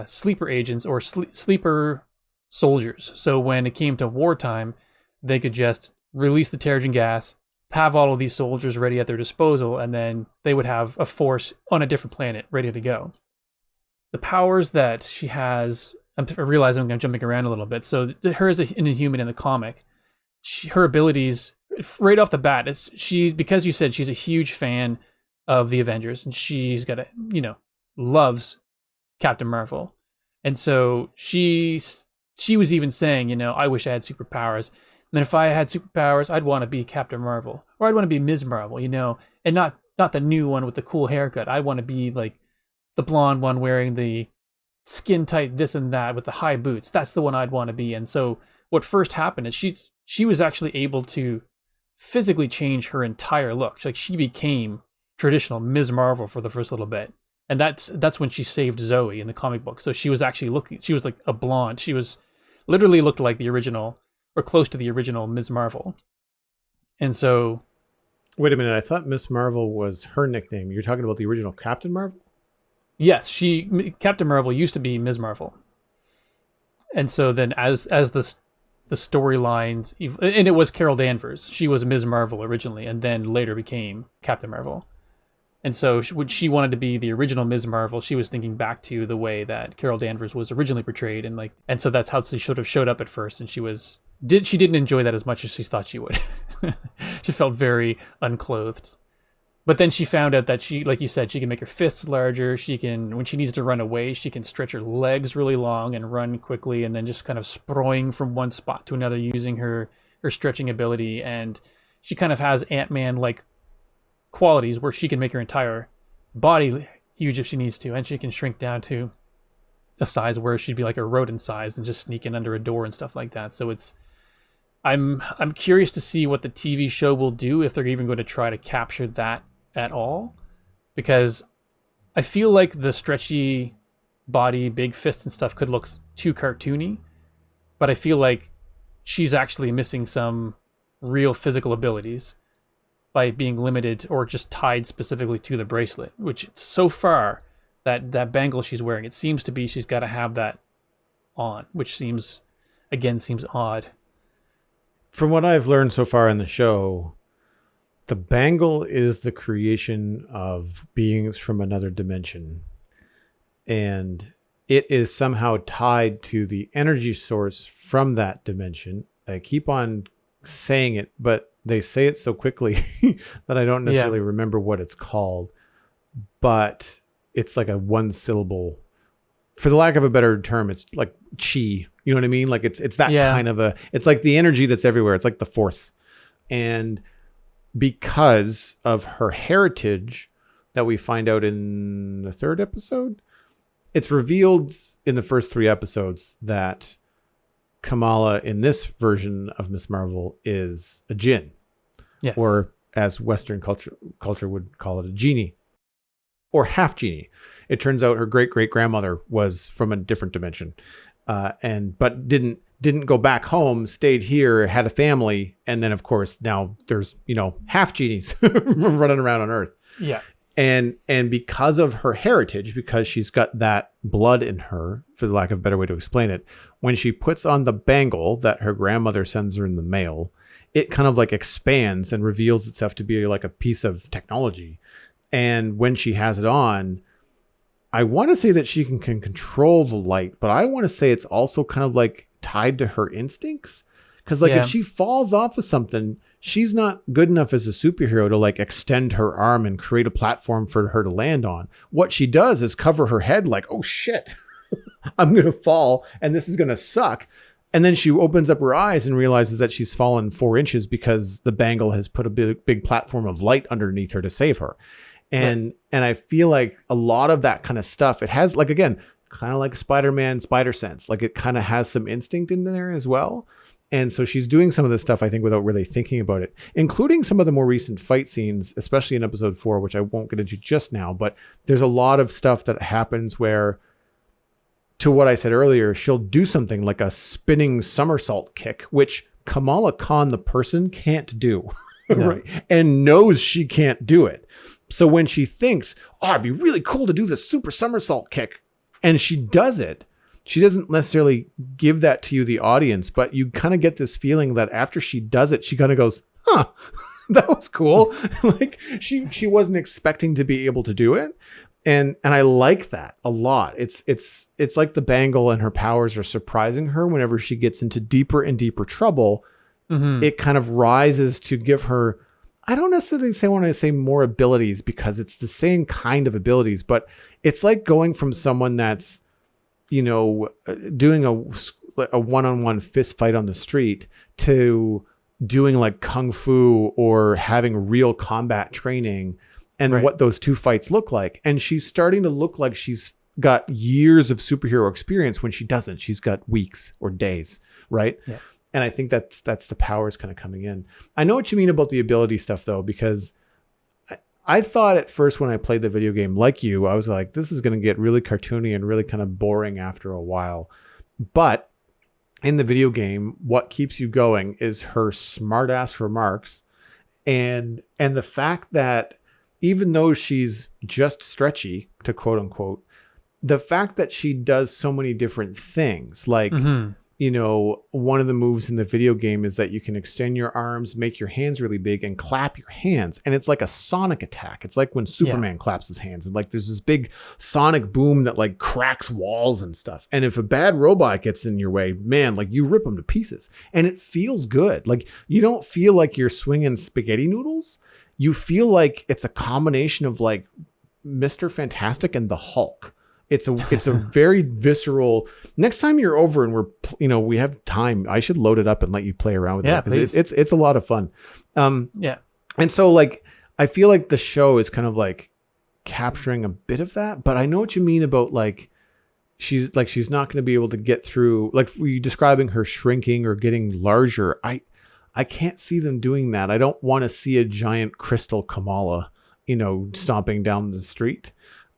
sleeper agents or sleeper soldiers. So when it came to wartime, they could just release the Terrigen gas, have all of these soldiers ready at their disposal, and then they would have a force on a different planet ready to go. The powers that she has, I'm realizing I'm jumping around a little bit. So her as an Inhuman in the comic, her abilities right off the bat, because you said she's a huge fan of the Avengers, and she's got loves Captain Marvel. And so she was even saying, I wish I had superpowers. And then if I had superpowers, I'd want to be Captain Marvel, or I'd want to be Ms. Marvel, and not the new one with the cool haircut. I want to be like the blonde one wearing the skin tight this and that with the high boots. That's the one I'd want to be. And so what first happened is she was actually able to physically change her entire look. Like she became traditional Ms. Marvel for the first little bit. And that's when she saved Zoe in the comic book. So she was actually she was like a blonde. She was literally looked like the original, or close to the original Ms. Marvel. And so... Wait a minute, I thought Ms. Marvel was her nickname. You're talking about the original Captain Marvel? Yes, Captain Marvel used to be Ms. Marvel. And so then as the storylines, and it was Carol Danvers. She was Ms. Marvel originally, and then later became Captain Marvel. And so when she wanted to be the original Ms. Marvel, she was thinking back to the way that Carol Danvers was originally portrayed, and so that's how she sort of showed up at first. And she didn't enjoy that as much as she thought she would. She felt very unclothed. But then she found out that she, like you said, she can make her fists larger. She can, when she needs to run away, she can stretch her legs really long and run quickly, and then just kind of sproing from one spot to another using her stretching ability. And she kind of has Ant-Man-like qualities where she can make her entire body huge if she needs to, and she can shrink down to a size where she'd be like a rodent size and just sneak in under a door and stuff like that. So I'm curious to see what the TV show will do, if they're even going to try to capture that at all, because I feel like the stretchy body, big fists and stuff could look too cartoony, but I feel like she's actually missing some real physical abilities by being limited or just tied specifically to the bracelet, which so far that bangle she's wearing, it seems to be she's got to have that on, which seems odd. From what I've learned so far in the show, the bangle is the creation of beings from another dimension. And it is somehow tied to the energy source from that dimension. I keep on saying it, but they say it so quickly that I don't necessarily remember what it's called. But it's like a one syllable. For the lack of a better term, it's like chi. You know what I mean? Like it's that kind of it's like the energy that's everywhere. It's like the force. And because of her heritage that we find out in the third episode, it's revealed in the first 3 episodes that Kamala in this version of Miss Marvel is a djinn. Yes. Or as Western culture would call it, a genie. Or half genie. It turns out her great-great-grandmother was from a different dimension. But didn't go back home, stayed here, had a family, and then of course now there's, half genies running around on Earth. Yeah. And because of her heritage, because she's got that blood in her, for the lack of a better way to explain it, when she puts on the bangle that her grandmother sends her in the mail, it kind of like expands and reveals itself to be like a piece of technology. And when she has it on, I want to say that she can control the light, but I want to say it's also kind of like tied to her instincts. Because if she falls off of something, she's not good enough as a superhero to like extend her arm and create a platform for her to land on. What she does is cover her head like, oh shit, I'm going to fall and this is going to suck. And then she opens up her eyes and realizes that she's fallen 4 inches because the bangle has put a big platform of light underneath her to save her. And I feel like a lot of that kind of stuff, it has like, again, kind of like Spider-Man spider sense, like it kind of has some instinct in there as well. And so she's doing some of this stuff, I think, without really thinking about it, including some of the more recent fight scenes, especially in episode 4, which I won't get into just now. But there's a lot of stuff that happens where, to what I said earlier, she'll do something like a spinning somersault kick, which Kamala Khan, the person, can't do, right? And knows she can't do it. So when she thinks, oh, it'd be really cool to do this super somersault kick, and she does it, she doesn't necessarily give that to you, the audience, but you kind of get this feeling that after she does it, she kind of goes, huh, that was cool. Like she wasn't expecting to be able to do it. And I like that a lot. It's like the bangle and her powers are surprising her whenever she gets into deeper and deeper trouble. Mm-hmm. It kind of rises to give her, I don't necessarily want to say more abilities, because it's the same kind of abilities, but it's like going from someone that's, doing a one-on-one fist fight on the street to doing like kung fu or having real combat training, and what those two fights look like. And she's starting to look like she's got years of superhero experience when she doesn't. She's got weeks or days, right? Yeah. And I think that's the powers kind of coming in. I know what you mean about the ability stuff though, because I thought at first when I played the video game, like you, I was like, this is going to get really cartoony and really kind of boring after a while. But in the video game, what keeps you going is her smart ass remarks and the fact that even though she's just stretchy, to quote unquote, the fact that she does so many different things, like, one of the moves in the video game is that you can extend your arms, make your hands really big, and clap your hands. And it's like a sonic attack. It's like when Superman claps his hands, and like there's this big sonic boom that like cracks walls and stuff. And if a bad robot gets in your way, man, like you rip them to pieces. And it feels good. Like you don't feel like you're swinging spaghetti noodles. You feel like it's a combination of like Mr. Fantastic and the Hulk. It's a very visceral. Next time you're over and we have time, I should load it up and let you play around with it, because it's a lot of fun. And so like I feel like the show is kind of like capturing a bit of that, but I know what you mean about like she's not going to be able to get through, like were you describing her shrinking or getting larger? I can't see them doing that. I don't want to see a giant crystal Kamala, stomping down the street.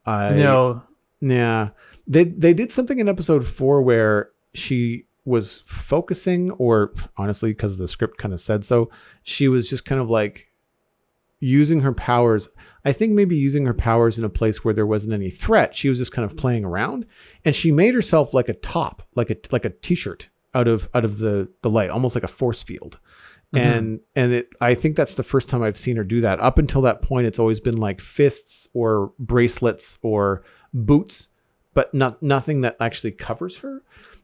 No. Yeah, they did something in episode 4 where she was focusing, or honestly, because the script kind of said so, she was just kind of like using her powers. I think maybe using her powers in a place where there wasn't any threat. She was just kind of playing around, and she made herself like a top, like a t-shirt out of the light, almost like a force field. And I think that's the first time I've seen her do that. Up until that point, it's always been like fists or bracelets or boots, but nothing that actually covers her.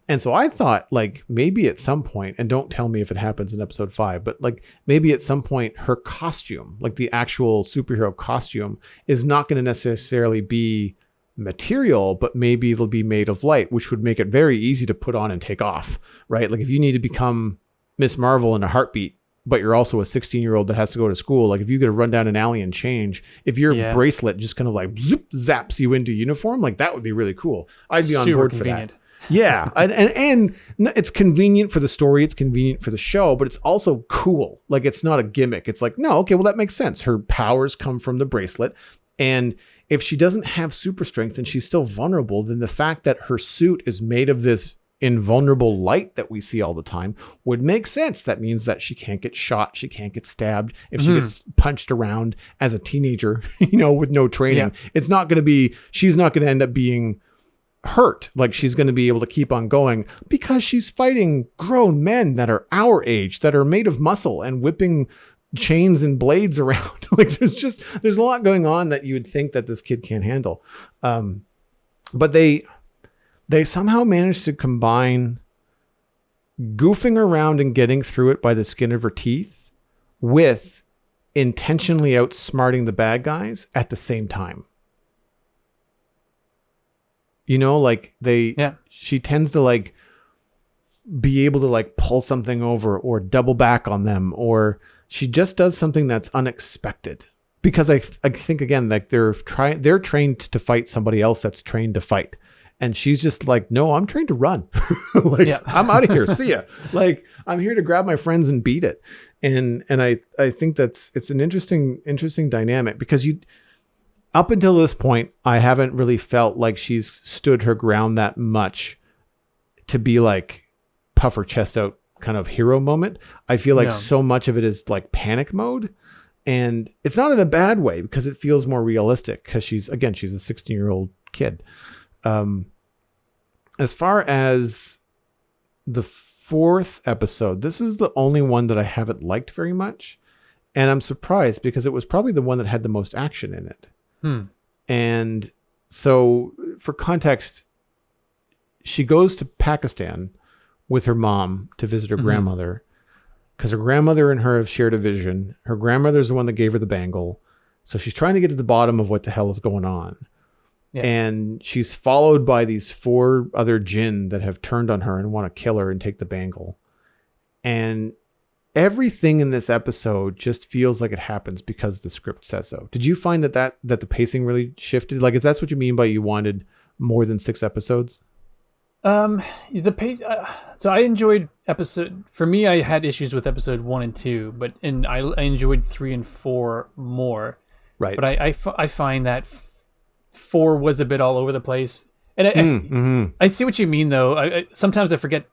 And so I thought, like, maybe at some point, and don't tell me if it happens in episode 5, but like maybe at some point her costume, like the actual superhero costume, is not going to necessarily be material, but maybe it'll be made of light, which would make it very easy to put on and take off, right? Like if you need to become Miss Marvel in a heartbeat, but you're also a 16-year-old that has to go to school, like if you could run down an alley and change, if your bracelet just kind of like zoop, zaps you into uniform, like that would be really cool. I'd be on board convenient for that. Yeah. And it's convenient for the story. It's convenient for the show, but it's also cool. Like it's not a gimmick. It's like, no, okay, well that makes sense. Her powers come from the bracelet. And if she doesn't have super strength and she's still vulnerable, then the fact that her suit is made of this invulnerable light that we see all the time would make sense. That means that she can't get shot. She can't get stabbed. If she gets punched around as a teenager, with no training, it's not going to be, she's not going to end up being hurt. Like she's going to be able to keep on going because she's fighting grown men that are our age, that are made of muscle and whipping chains and blades around. Like there's a lot going on that you would think that this kid can't handle. But they somehow managed to combine goofing around and getting through it by the skin of her teeth with intentionally outsmarting the bad guys at the same time. She tends to like be able to like pull something over or double back on them, or she just does something that's unexpected. Because I think again, like they're trained to fight somebody else that's trained to fight. And she's just like, no, I'm trained to run. I'm out of here. See ya. Like I'm here to grab my friends and beat it. And I think it's an interesting dynamic because up until this point, I haven't really felt like she's stood her ground that much to be like puff her chest out kind of hero moment. I feel like so much of it is like panic mode, and it's not in a bad way because it feels more realistic because she's a 16-year-old kid. As far as the 4th episode, this is the only one that I haven't liked very much. And I'm surprised because it was probably the one that had the most action in it. And so for context, she goes to Pakistan with her mom to visit her grandmother because her grandmother and her have shared a vision. Her grandmother's the one that gave her the bangle. So she's trying to get to the bottom of what the hell is going on. Yeah. And she's followed by these 4 other jinn that have turned on her and want to kill her and take the bangle. And everything in this episode just feels like it happens because the script says so. Did you find that the pacing really shifted? Like, if that's what you mean by you wanted more than 6 episodes? The pace. So I enjoyed for me, I had issues with episode 1 and 2, and I enjoyed 3 and 4 more. Right. But I find that 4 was a bit all over the place. And I see what you mean, though. I sometimes I forget,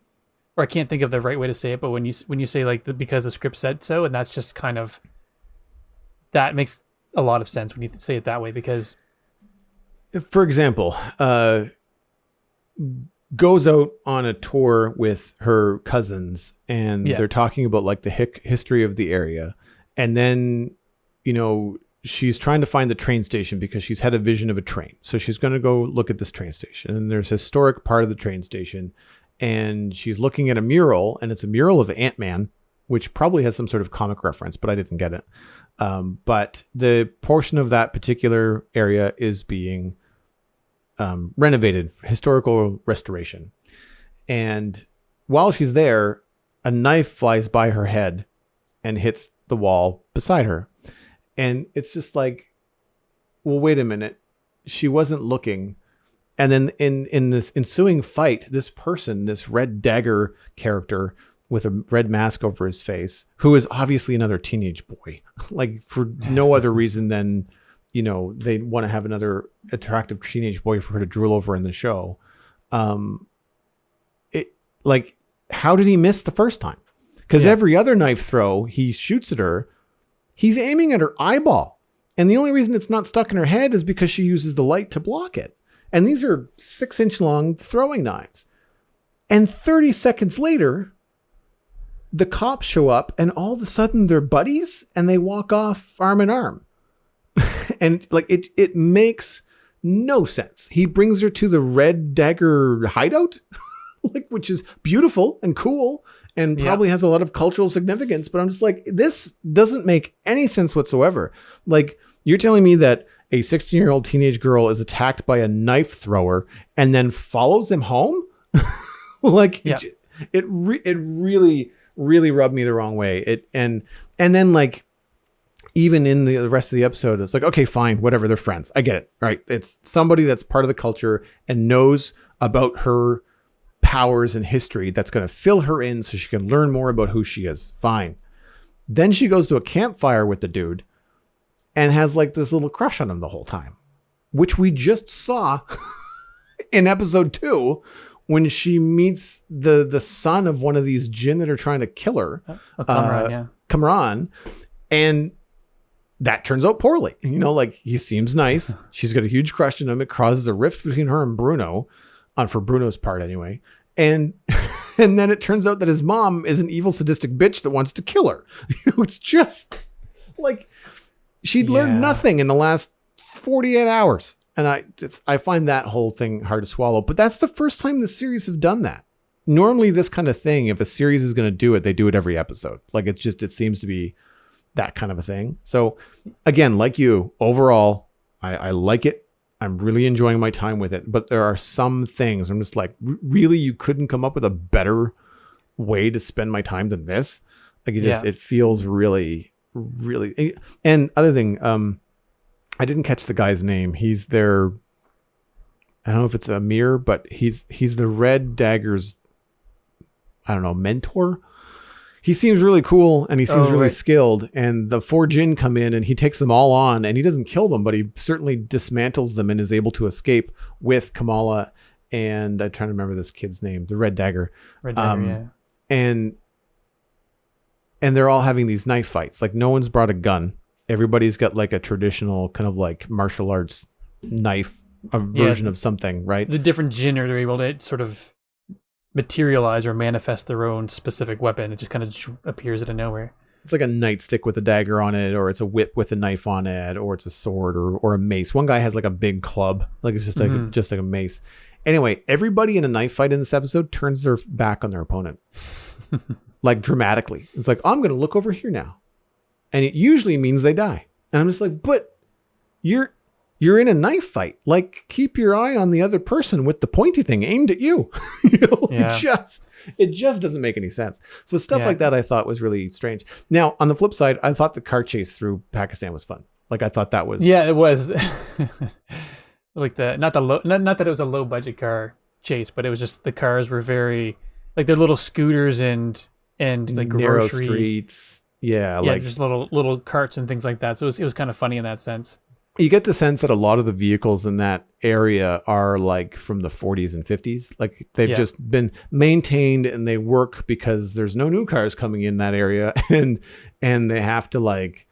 or I can't think of the right way to say it. But when you say like because the script said so, and that's just kind of, that makes a lot of sense when you say it that way. Because, for example, goes out on a tour with her cousins, and they're talking about like the history of the area, and then she's trying to find the train station because she's had a vision of a train. So she's going to go look at this train station, and there's a historic part of the train station, and she's looking at a mural, and it's a mural of Ant-Man, which probably has some sort of comic reference, but I didn't get it. But the portion of that particular area is being renovated, historical restoration. And while she's there, a knife flies by her head and hits the wall beside her. And it's just like, well, wait a minute. She wasn't looking. And then in this ensuing fight, this person, this Red Dagger character with a red mask over his face, who is obviously another teenage boy, like for no other reason than, they want to have another attractive teenage boy for her to drool over in the show. How did he miss the first time? Because every other knife throw, he shoots at her He's aiming at her eyeball. And the only reason it's not stuck in her head is because she uses the light to block it. And these are 6-inch long throwing knives. And 30 seconds later, the cops show up and all of a sudden they're buddies and they walk off arm in arm. And like it makes no sense. He brings her to the Red Dagger hideout, like, which is beautiful and cool and probably has a lot of cultural significance. But I'm just like, this doesn't make any sense whatsoever. Like, you're telling me that a 16-year-old teenage girl is attacked by a knife thrower and then follows him home? Like, it really, really rubbed me the wrong way. And then like, even in the rest of the episode, it's like, okay, fine, whatever, they're friends. I get it, right? It's somebody that's part of the culture and knows about her powers and history that's going to fill her in so she can learn more about who she is. Fine. Then she goes to a campfire with the dude and has like this little crush on him the whole time, which we just saw in episode 2 when she meets the son of one of these jinn that are trying to kill her. Kamran. And that turns out poorly. You know, like, he seems nice. She's got a huge crush on him. It causes a rift between her and Bruno, for Bruno's part anyway. And then it turns out that his mom is an evil, sadistic bitch that wants to kill her. It's just like she'd learned nothing in the last 48 hours. And I find that whole thing hard to swallow. But that's the first time the series have done that. Normally, this kind of thing, if a series is going to do it, they do it every episode. Like, it seems to be that kind of a thing. So again, like you, overall, I like it. I'm really enjoying my time with it, but there are some things I'm just like, really, you couldn't come up with a better way to spend my time than this? Like, it feels really, really. And other thing, I didn't catch the guy's name. He's their, I don't know if it's Amir, but he's the Red Dagger's, I don't know, mentor. He seems really cool and he seems really skilled, and the 4 jinn come in and he takes them all on, and he doesn't kill them, but he certainly dismantles them and is able to escape with Kamala. And I'm trying to remember this kid's name, the Red Dagger. And they're all having these knife fights. Like, no one's brought a gun. Everybody's got like a traditional kind of like martial arts knife, a version of something, right? The different jinn are able to sort of materialize or manifest their own specific weapon. It just kind of appears out of nowhere. It's like a nightstick with a dagger on it, or it's a whip with a knife on it, or it's a sword or a mace. One guy has like a big club, like it's just like a mace. Anyway, everybody in a knife fight in this episode turns their back on their opponent, like dramatically. It's like, I'm going to look over here now, and it usually means they die. And I'm just like, but you're in a knife fight. Like, keep your eye on the other person with the pointy thing aimed at you. It just doesn't make any sense. So stuff like that I thought was really strange. Now, on the flip side, I thought the car chase through Pakistan was fun. Like, I thought that was... Yeah, it was. Like, not that it was a low budget car chase, but it was just the cars were very, like, they're little scooters and like narrow grocery streets. Yeah, like just little carts and things like that. So it was kind of funny in that sense. You get the sense that a lot of the vehicles in that area are like from the 40s and 50s. Like, they've just been maintained and they work because there's no new cars coming in that area, and they have to like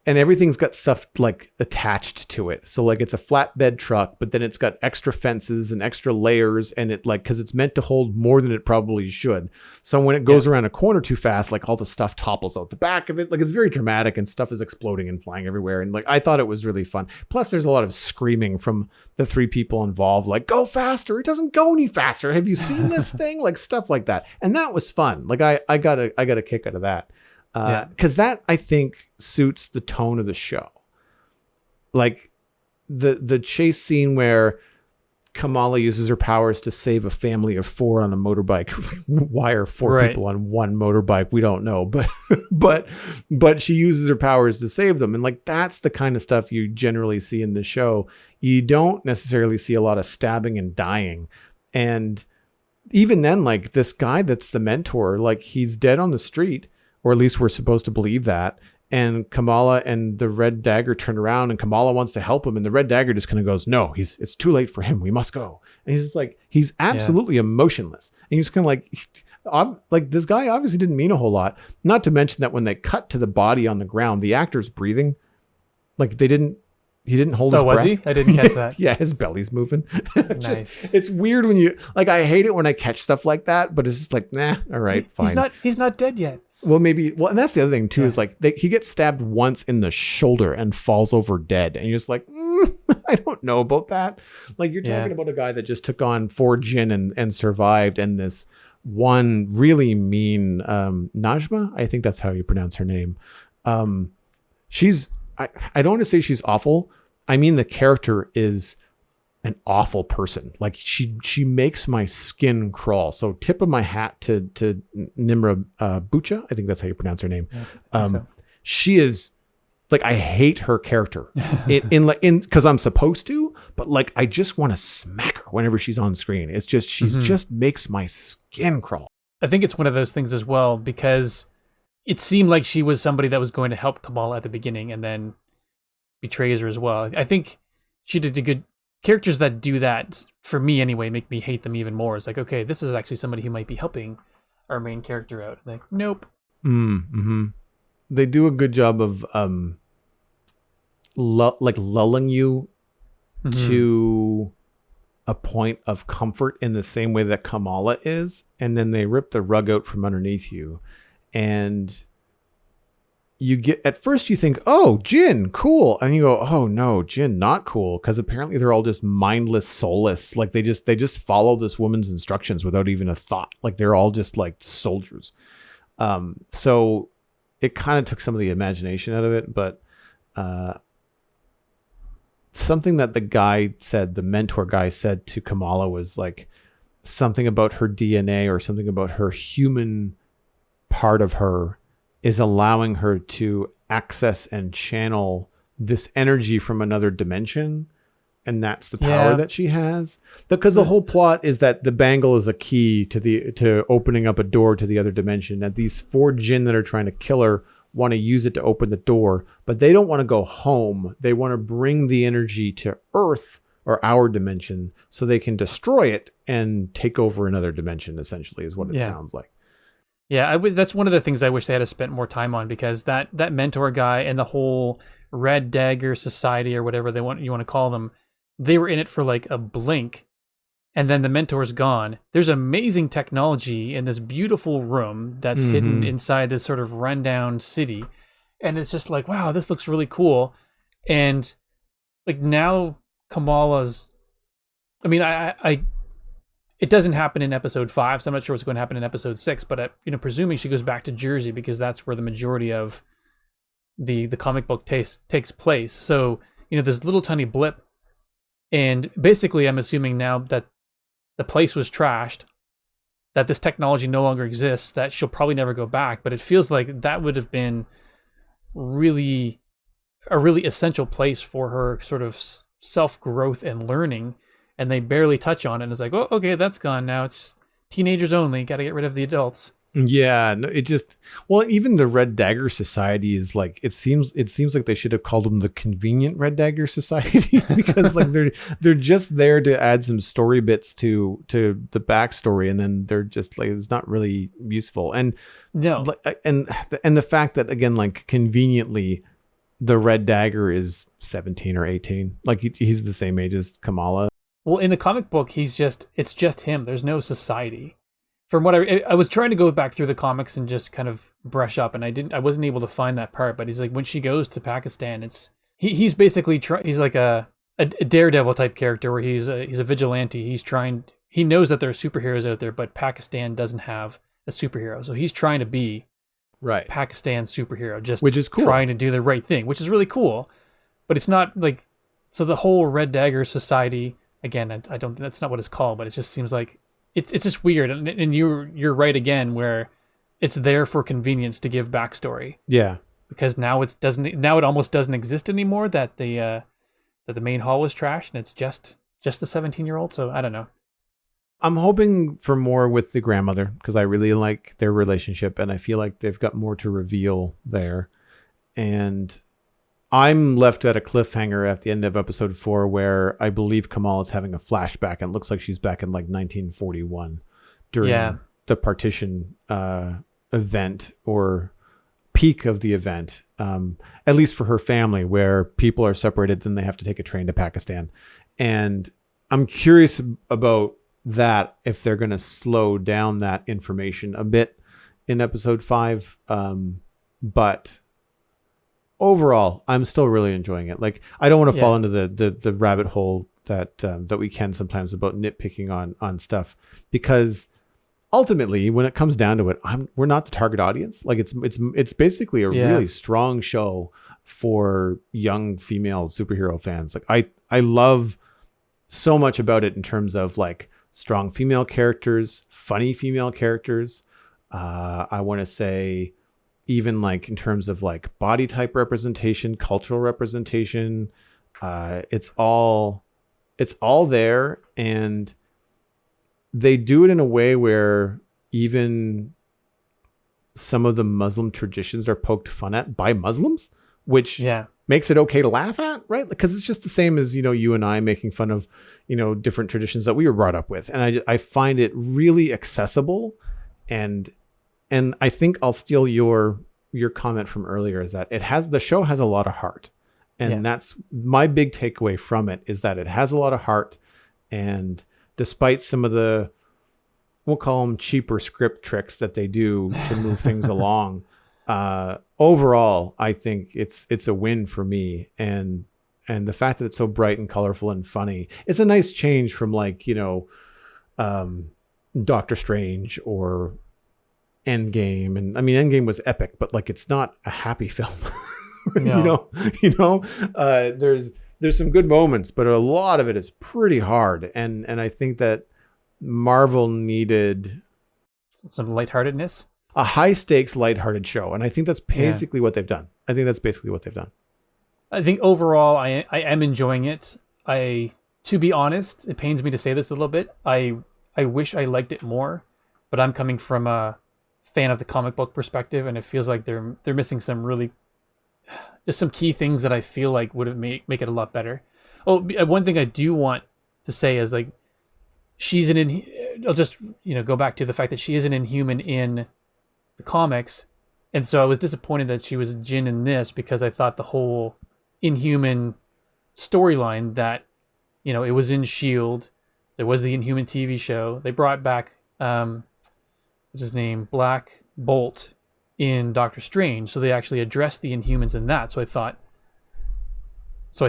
and everything's got stuff like attached to it. So like, it's a flatbed truck, but then it's got extra fences and extra layers, and it like, cause it's meant to hold more than it probably should. So when it goes around a corner too fast, like all the stuff topples out the back of it. Like, it's very dramatic and stuff is exploding and flying everywhere. And like, I thought it was really fun. Plus there's a lot of screaming from the 3 people involved, like, go faster. It doesn't go any faster. Have you seen this thing? Like, stuff like that. And that was fun. Like, I got a kick out of that. Because that, I think, suits the tone of the show. Like, the chase scene where Kamala uses her powers to save a family of 4 on a motorbike. Why are 4 people on one motorbike? We don't know, but she uses her powers to save them. And like, that's the kind of stuff you generally see in the show. You don't necessarily see a lot of stabbing and dying. And even then, like, this guy that's the mentor, like, he's dead on the street. Or at least we're supposed to believe that. And Kamala and the Red Dagger turn around, and Kamala wants to help him. And the Red Dagger just kind of goes, no, it's too late for him. We must go. And he's just like, he's absolutely emotionless. And he's kind of like, like this guy obviously didn't mean a whole lot. Not to mention that when they cut to the body on the ground, the actor's breathing. Like he didn't hold his breath. Was he? I didn't catch that. Yeah, his belly's moving. Nice. It's weird when you like. I hate it when I catch stuff like that, but it's just like, nah. All right, fine. He's not dead yet. Well, maybe. Well, and that's the other thing too is like he gets stabbed once in the shoulder and falls over dead, and you're just like, I don't know about that. Like you're talking about a guy that just took on 4 Jinn and survived, and this one really mean Najma. I think that's how you pronounce her name. She's. I don't want to say she's awful. I mean, the character is an awful person. Like she makes my skin crawl. So tip of my hat to Nimra Bucha. I think that's how you pronounce her name. Yeah, she is like, I hate her character because I'm supposed to, but like, I just want to smack her whenever she's on screen. It's just, just makes my skin crawl. I think it's one of those things as well, because it seemed like she was somebody that was going to help Kamala at the beginning and then betrays her as well. I think she did a good... Characters that do that, for me anyway, make me hate them even more. It's like, okay, this is actually somebody who might be helping our main character out. Like, nope. Mm-hmm. They do a good job of lulling you to a point of comfort in the same way that Kamala is, and then they rip the rug out from underneath you. And you get, at first you think, oh, Jinn, cool. And you go, oh no, Jinn, not cool. Because apparently they're all just mindless, soulless. Like they just follow this woman's instructions without even a thought. Like they're all just like soldiers. So it kind of took some of the imagination out of it. But something that the mentor guy said to Kamala was like something about her DNA or something about her human part of her is allowing her to access and channel this energy from another dimension. And that's the power that she has. Because the whole plot is that the bangle is a key to opening up a door to the other dimension. That these 4 Jinn that are trying to kill her want to use it to open the door, but they don't want to go home. They want to bring the energy to Earth or our dimension so they can destroy it and take over another dimension, essentially, is what it sounds like. Yeah, that's one of the things I wish they had spent more time on, because that mentor guy and the whole Red Dagger Society or whatever you want to call them, they were in it for like a blink, and then the mentor's gone. There's amazing technology in this beautiful room that's hidden inside this sort of rundown city, and it's just like, wow, this looks really cool. And like now Kamala's, I mean, I it doesn't happen in episode 5, so I'm not sure what's going to happen in episode 6, but presuming she goes back to Jersey because that's where the majority of the comic book takes place. So, this little tiny blip, and basically I'm assuming now that the place was trashed, that this technology no longer exists, that she'll probably never go back, but it feels like that would have been really a really essential place for her sort of self-growth and learning. And they barely touch on it. And it's like, oh, okay, that's gone now. It's teenagers only. Got to get rid of the adults. Yeah, no, even the Red Dagger Society is like, it seems like they should have called them the Convenient Red Dagger Society because like they're just there to add some story bits to the backstory, and then they're just like, it's not really useful. And no, and the fact that, again, like conveniently, the Red Dagger is 17 or 18. Like he's the same age as Kamala. Well, in the comic book, it's just him. There's no society. From what I was trying to go back through the comics and just kind of brush up, and I wasn't able to find that part. But he's like, when she goes to Pakistan, he's basically he's like a Daredevil type character where he's a vigilante. He knows that there are superheroes out there, but Pakistan doesn't have a superhero, so he's trying to be Pakistan's superhero, which is cool. Trying to do the right thing, which is really cool. But it's not like, so the whole Red Dagger Society. Again, I don't. That's not what it's called, but it just seems like it's just weird. And you're right again, where it's there for convenience to give backstory. Yeah, because now it almost doesn't exist anymore. That the main hall was trashed, and it's just the 17-year-old. So I don't know. I'm hoping for more with the grandmother because I really like their relationship, and I feel like they've got more to reveal there. And I'm left at a cliffhanger at the end of episode 4 where I believe Kamal is having a flashback and it looks like she's back in like 1941 during the partition event or peak of the event, at least for her family, where people are separated, then they have to take a train to Pakistan. And I'm curious about that, if they're going to slow down that information a bit in episode 5. But overall, I'm still really enjoying it. Like, I don't want to fall into the rabbit hole that we can sometimes about nitpicking on stuff, because ultimately, when it comes down to it, we're not the target audience. Like, it's basically a really strong show for young female superhero fans. Like, I love so much about it in terms of like strong female characters, funny female characters. I want to say even like in terms of like body type representation, cultural representation, it's all there, and they do it in a way where even some of the Muslim traditions are poked fun at by Muslims, which makes it okay to laugh at, right? Because it's just the same as, you and I making fun of, different traditions that we were brought up with. And I find it really accessible. And I think I'll steal your comment from earlier, is that the show has a lot of heart. And that's my big takeaway from it, is that it has a lot of heart. And despite some of the, we'll call them cheaper script tricks that they do to move things along, overall, I think it's a win for me. And the fact that it's so bright and colorful and funny, it's a nice change from like, Doctor Strange or Endgame. And I mean, Endgame was epic, but like, it's not a happy film. No. There's some good moments, but a lot of it is pretty hard. And I think that Marvel needed some lightheartedness, a high stakes, lighthearted show. And I think that's basically what they've done. I think overall, I am enjoying it. To be honest, it pains me to say this a little bit. I wish I liked it more, but I'm coming from a fan of the comic book perspective, and it feels like they're missing some really, just some key things that I feel like would make it a lot better. Oh, one thing I do want to say is like, I'll just go back to the fact that she is an Inhuman in the comics, and so I was disappointed that she was a Jinn in this, because I thought the whole Inhuman storyline that it was in Shield, there was the Inhuman TV show, they brought back what's his name, Black Bolt in Doctor Strange, so they actually addressed the Inhumans in that. So I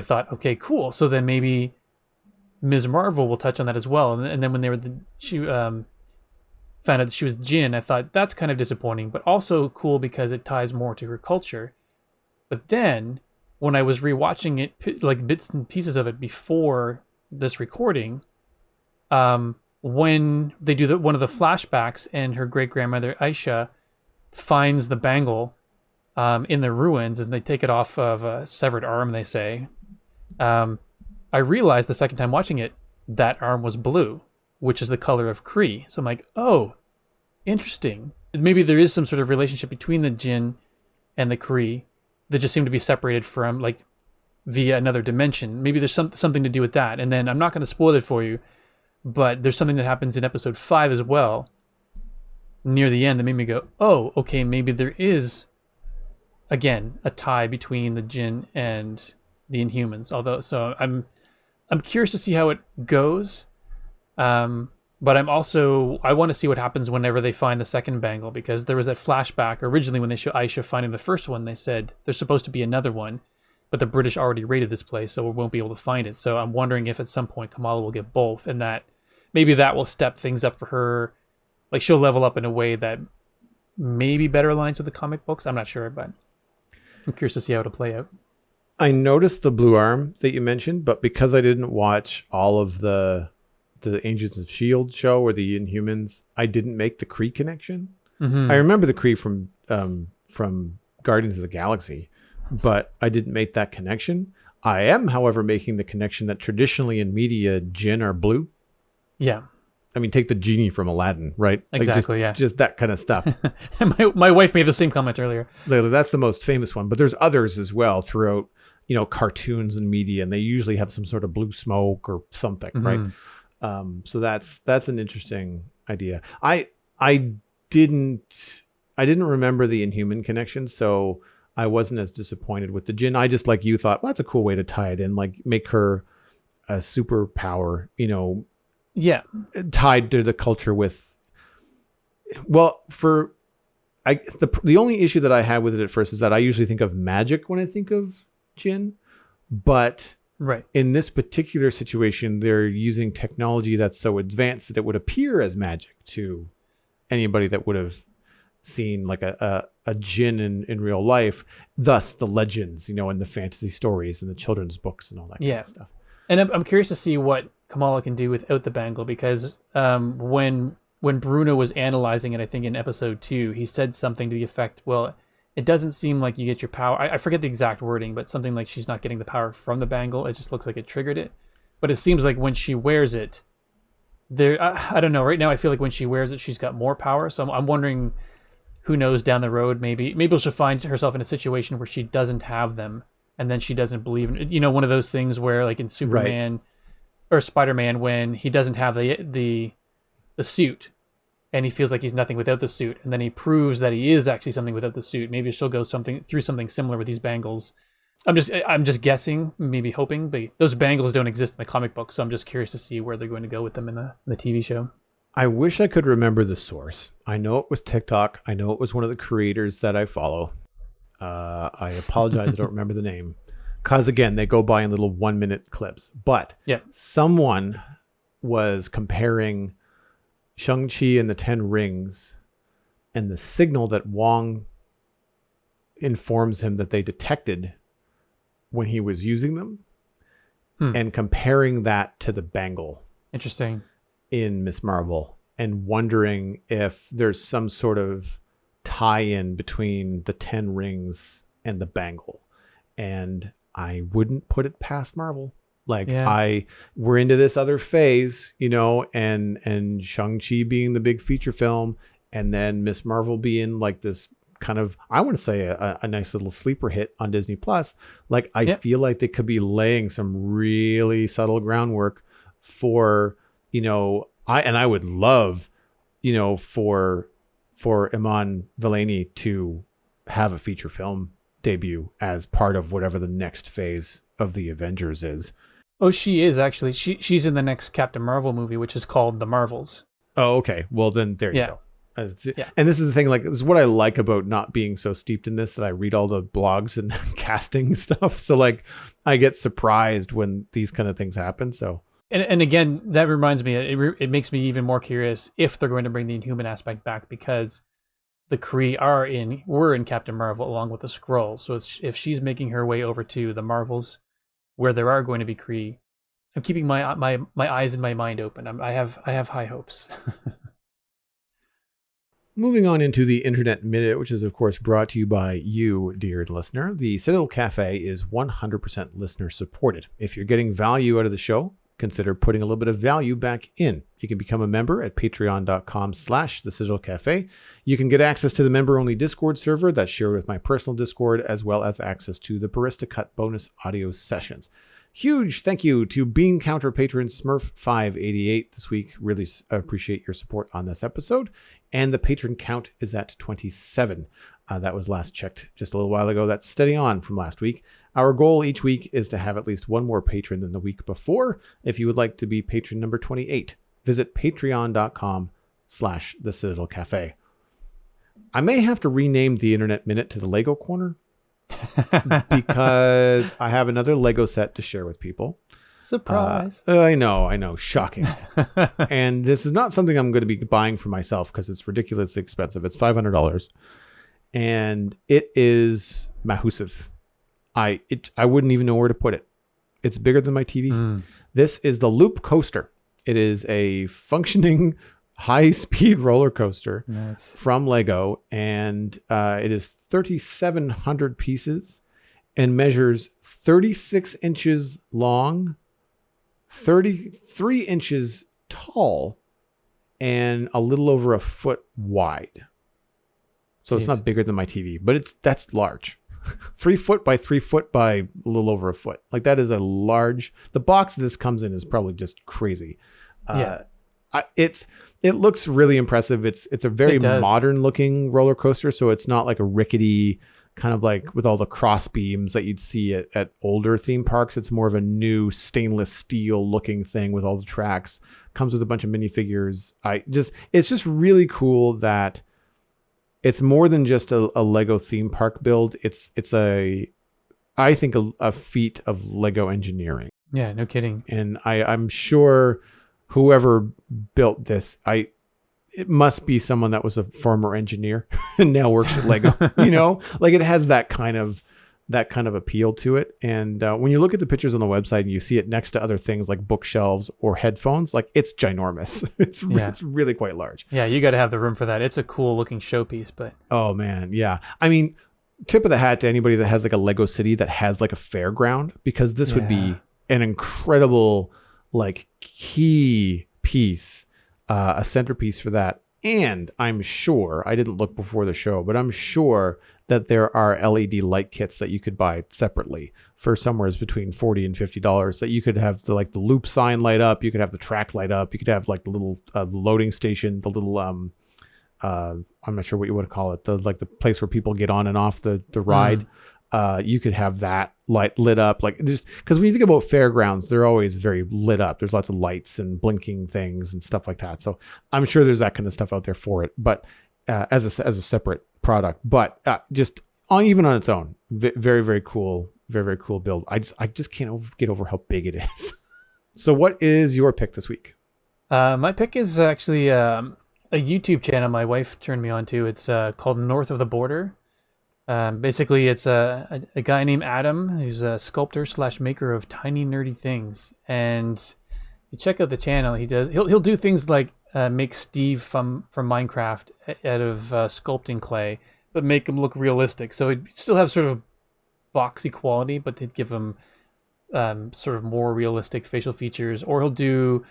thought, okay, cool. So then maybe Ms. Marvel will touch on that as well. And then when she found out that she was Jinn, I thought that's kind of disappointing, but also cool because it ties more to her culture. But then when I was rewatching it, like bits and pieces of it before this recording, when they do one of the flashbacks and her great grandmother Aisha finds the bangle in the ruins, and they take it off of a severed arm, they say. I realized the second time watching it, that arm was blue, which is the color of Kree. So I'm like, oh, interesting. Maybe there is some sort of relationship between the Jinn and the Kree that just seem to be separated from, like, via another dimension. Maybe there's something to do with that. And then I'm not going to spoil it for you, but there's something that happens in episode 5 as well, near the end, that made me go, oh, okay, maybe there is, again, a tie between the Jinn and the Inhumans. Although, so I'm curious to see how it goes. But I want to see what happens whenever they find the second bangle, because there was that flashback originally when they show Aisha finding the first one. They said there's supposed to be another one, but the British already raided this place, so we won't be able to find it. So I'm wondering if at some point Kamala will get both, and that maybe that will step things up for her. Like, she'll level up in a way that maybe better aligns with the comic books. I'm not sure, but I'm curious to see how it'll play out. I noticed the blue arm that you mentioned, but because I didn't watch all of the Agents of S.H.I.E.L.D. show or the Inhumans, I didn't make the Kree connection. Mm-hmm. I remember the Kree from Guardians of the Galaxy, but I didn't make that connection. I am, however, making the connection that traditionally in media, Jinn are blue. Yeah. I mean, take the genie from Aladdin, right? Exactly, just that kind of stuff. my wife made the same comment earlier. That's the most famous one, but there's others as well throughout, cartoons and media, and they usually have some sort of blue smoke or something, mm-hmm. right? So that's an interesting idea. I I didn't remember the Inhuman connection, so I wasn't as disappointed with the Jinn. I just, like you, thought, well, that's a cool way to tie it in, like make her a superpower, tied to the culture with. Well, the only issue that I had with it at first is that I usually think of magic when I think of Jinn, but right in this particular situation, they're using technology that's so advanced that it would appear as magic to anybody that would have seen like a Jinn in real life. Thus, the legends, and the fantasy stories and the children's books and all that kind of stuff. And I'm curious to see what Kamala can do without the bangle, because when Bruno was analyzing it, I think in episode 2, he said something to the effect, well, it doesn't seem like you get your power. I forget the exact wording, but something like she's not getting the power from the bangle. It just looks like it triggered it. But it seems like when she wears it, I don't know. Right now, I feel like when she wears it, she's got more power. So I'm wondering, who knows down the road, maybe she'll find herself in a situation where she doesn't have them, and then she doesn't believe in, one of those things where, like in Superman or Spider-Man, when he doesn't have the suit, and he feels like he's nothing without the suit, and then he proves that he is actually something without the suit. Maybe she'll go through something similar with these bangles. I'm just guessing, maybe hoping, but those bangles don't exist in the comic book, so I'm just curious to see where they're going to go with them in the TV show. I wish I could remember the source. I know it was TikTok. I know it was one of the creators that I follow. I apologize, I don't remember the name. Because, again, they go by in little 1-minute clips. But someone was comparing Shang-Chi and the 10 Rings and the signal that Wong informs him that they detected when he was using them, and comparing that to the bangle. Interesting. In Miss Marvel, and wondering if there's some sort of tie-in between the 10 Rings and the bangle. And I wouldn't put it past Marvel. Like, we're into this other phase, and Shang-Chi being the big feature film, and then Miss Marvel being like this kind of, I want to say a nice little sleeper hit on Disney Plus. Like, I feel like they could be laying some really subtle groundwork for, I would love, for Iman Vellani to have a feature film debut as part of whatever the next phase of the Avengers is. Oh, she is actually. She's in the next Captain Marvel movie, which is called The Marvels. Oh, okay. Well, then there you go. And this is the thing, like, this is what I like about not being so steeped in this, that I read all the blogs and casting stuff. So, like, I get surprised when these kind of things happen. So. And again, that reminds me, it makes me even more curious if they're going to bring the Inhuman aspect back, because the Kree were in Captain Marvel along with the Skrulls. So if she's making her way over to the Marvels, where there are going to be Kree, I'm keeping my eyes and my mind open. I have high hopes. Moving on into the Internet Minute, which is, of course, brought to you by you, dear listener. The Citadel Cafe is 100% listener supported. If you're getting value out of the show, consider putting a little bit of value back in. You can become a member at patreon.com/the Citadel Cafe. You can get access to the member-only Discord server that's shared with my personal Discord, as well as access to the Barista Cut bonus audio sessions. Huge thank you to Bean Counter patron Smurf588 this week. Really appreciate your support on this episode. And the patron count is at 27. That was last checked just a little while ago. That's steady on from last week. Our goal each week is to have at least one more patron than the week before. If you would like to be patron number 28, visit patreon.com/the Citadel Cafe. I may have to rename the Internet Minute to the Lego Corner because I have another Lego set to share with people. Surprise. I know. Shocking. And this is not something I'm going to be buying for myself because it's ridiculously expensive. It's $500. And it is massive. I wouldn't even know where to put it. It's bigger than my TV. This is the Loop Coaster. It is a functioning high-speed roller coaster from Lego, and it is 3,700 pieces and measures 36 inches long, 33 inches tall, and a little over a foot wide. So It's not bigger than my TV, but that's large. 3 foot by 3 foot by a little over a foot. Like, that is a large. The box this comes in is probably just crazy. it looks really impressive. It's a very modern looking roller coaster, so it's not like a rickety kind of like with all the cross beams that you'd see at older theme parks. It's more of a new stainless steel looking thing with all the tracks. Comes with a bunch of minifigures. It's just really cool that it's more than just a Lego theme park build. It's I think a feat of Lego engineering. Yeah, no kidding. And I'm sure whoever built this, it must be someone that was a former engineer and now works at Lego. Like it has that kind of appeal to it. And when you look at the pictures on the website and you see it next to other things like bookshelves or headphones, like it's ginormous. It's really quite large. Yeah, you got to have the room for that. It's a cool looking showpiece, but oh man, yeah. I mean, tip of the hat to anybody that has like a Lego city that has like a fairground, because this would be an incredible like key piece, a centerpiece for that. And I'm sure, I didn't look before the show, but I'm sure that there are LED light kits that you could buy separately for somewhere between $40 and $50 that you could have the loop sign light up. You could have the track light up. You could have like the little loading station, the little, I'm not sure what you would call it. The place where people get on and off the ride. You could have that light lit up, like just because when you think about fairgrounds, they're always very lit up. There's lots of lights and blinking things and stuff like that. So I'm sure there's that kind of stuff out there for it, but as a separate product. But even on its own, very very cool, very very cool build. I just can't get over how big it is. So what is your pick this week? My pick is actually a YouTube channel my wife turned me on to. It's called North of the Border. Basically, it's a guy named Adam who's a sculptor / maker of tiny nerdy things. And you check out the channel. He'll do things like make Steve from Minecraft out of sculpting clay, but make him look realistic. So he'd still have sort of boxy quality, but they'd give him sort of more realistic facial features. Or he'll do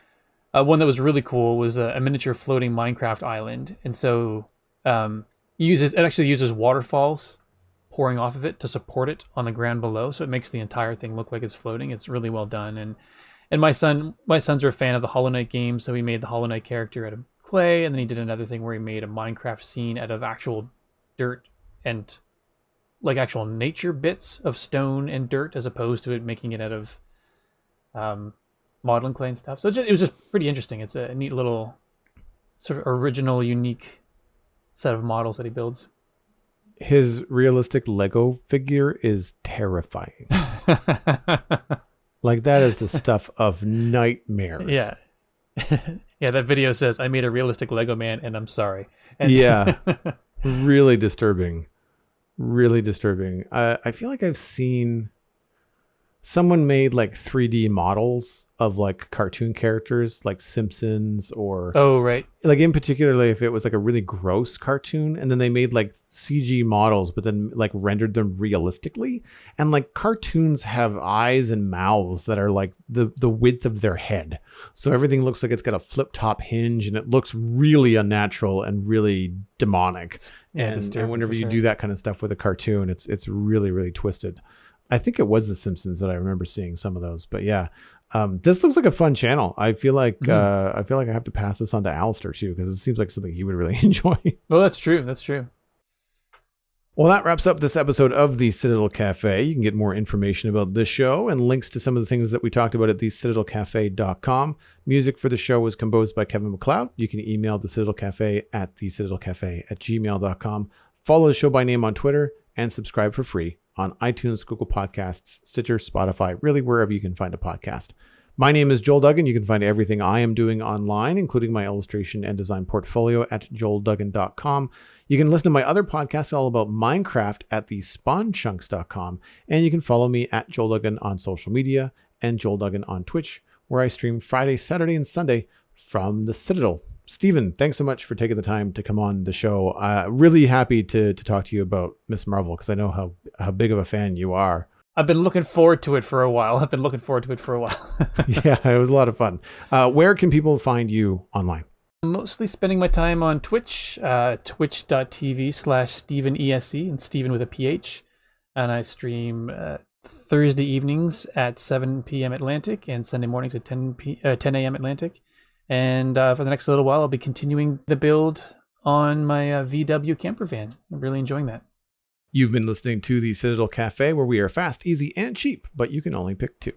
one that was really cool was a miniature floating Minecraft island. And so it actually uses waterfalls pouring off of it to support it on the ground below, so it makes the entire thing look like it's floating. It's really well done. And my sons are a fan of the Hollow Knight game, so he made the Hollow Knight character out of clay, and then he did another thing where he made a Minecraft scene out of actual dirt and like actual nature bits of stone and dirt, as opposed to it making it out of modeling clay and stuff. So it was just pretty interesting. It's a neat little sort of original, unique set of models that he builds. His realistic Lego figure is terrifying. Like that is the stuff of nightmares. Yeah. Yeah, that video says, I made a realistic Lego man and I'm sorry. And yeah. Really disturbing. Really disturbing. I feel like I've seen someone made like 3D models of like cartoon characters like Simpsons or like in particularly if it was like a really gross cartoon, and then they made like CG models but then like rendered them realistically, and like cartoons have eyes and mouths that are like the width of their head, so everything looks like it's got a flip top hinge and it looks really unnatural and really demonic. And whenever you do that kind of stuff with a cartoon, it's really really twisted. I think it was The Simpsons that I remember seeing some of those, but yeah. This looks like a fun channel. I feel like I have to pass this on to Alistair too, because it seems like something he would really enjoy. Well, that's true. That's true. Well, that wraps up this episode of the Citadel Cafe. You can get more information about this show and links to some of the things that we talked about at thecitadelcafe.com. Music for the show was composed by Kevin MacLeod. You can email the Citadel Cafe at thecitadelcafe@gmail.com. Follow the show by name on Twitter and subscribe for free on iTunes, Google Podcasts, Stitcher, Spotify, really wherever you can find a podcast. My name is Joel Duggan. You can find everything I am doing online, including my illustration and design portfolio at joelduggan.com. You can listen to my other podcasts all about Minecraft at thespawnchunks.com. And you can follow me at Joel Duggan on social media and Joel Duggan on Twitch, where I stream Friday, Saturday, and Sunday from the Citadel. Stephen, thanks so much for taking the time to come on the show. Really happy to talk to you about Miss Marvel, because I know how big of a fan you are. I've been looking forward to it for a while. Yeah, it was a lot of fun. Where can people find you online? I'm mostly spending my time on Twitch, twitch.tv/StephenESC, and Stephen with a PH. And I stream Thursday evenings at 7 p.m. Atlantic and Sunday mornings at 10 a.m. Atlantic. And for the next little while, I'll be continuing the build on my VW camper van. I'm really enjoying that. You've been listening to the Citadel Cafe, where we are fast, easy, and cheap, but you can only pick two.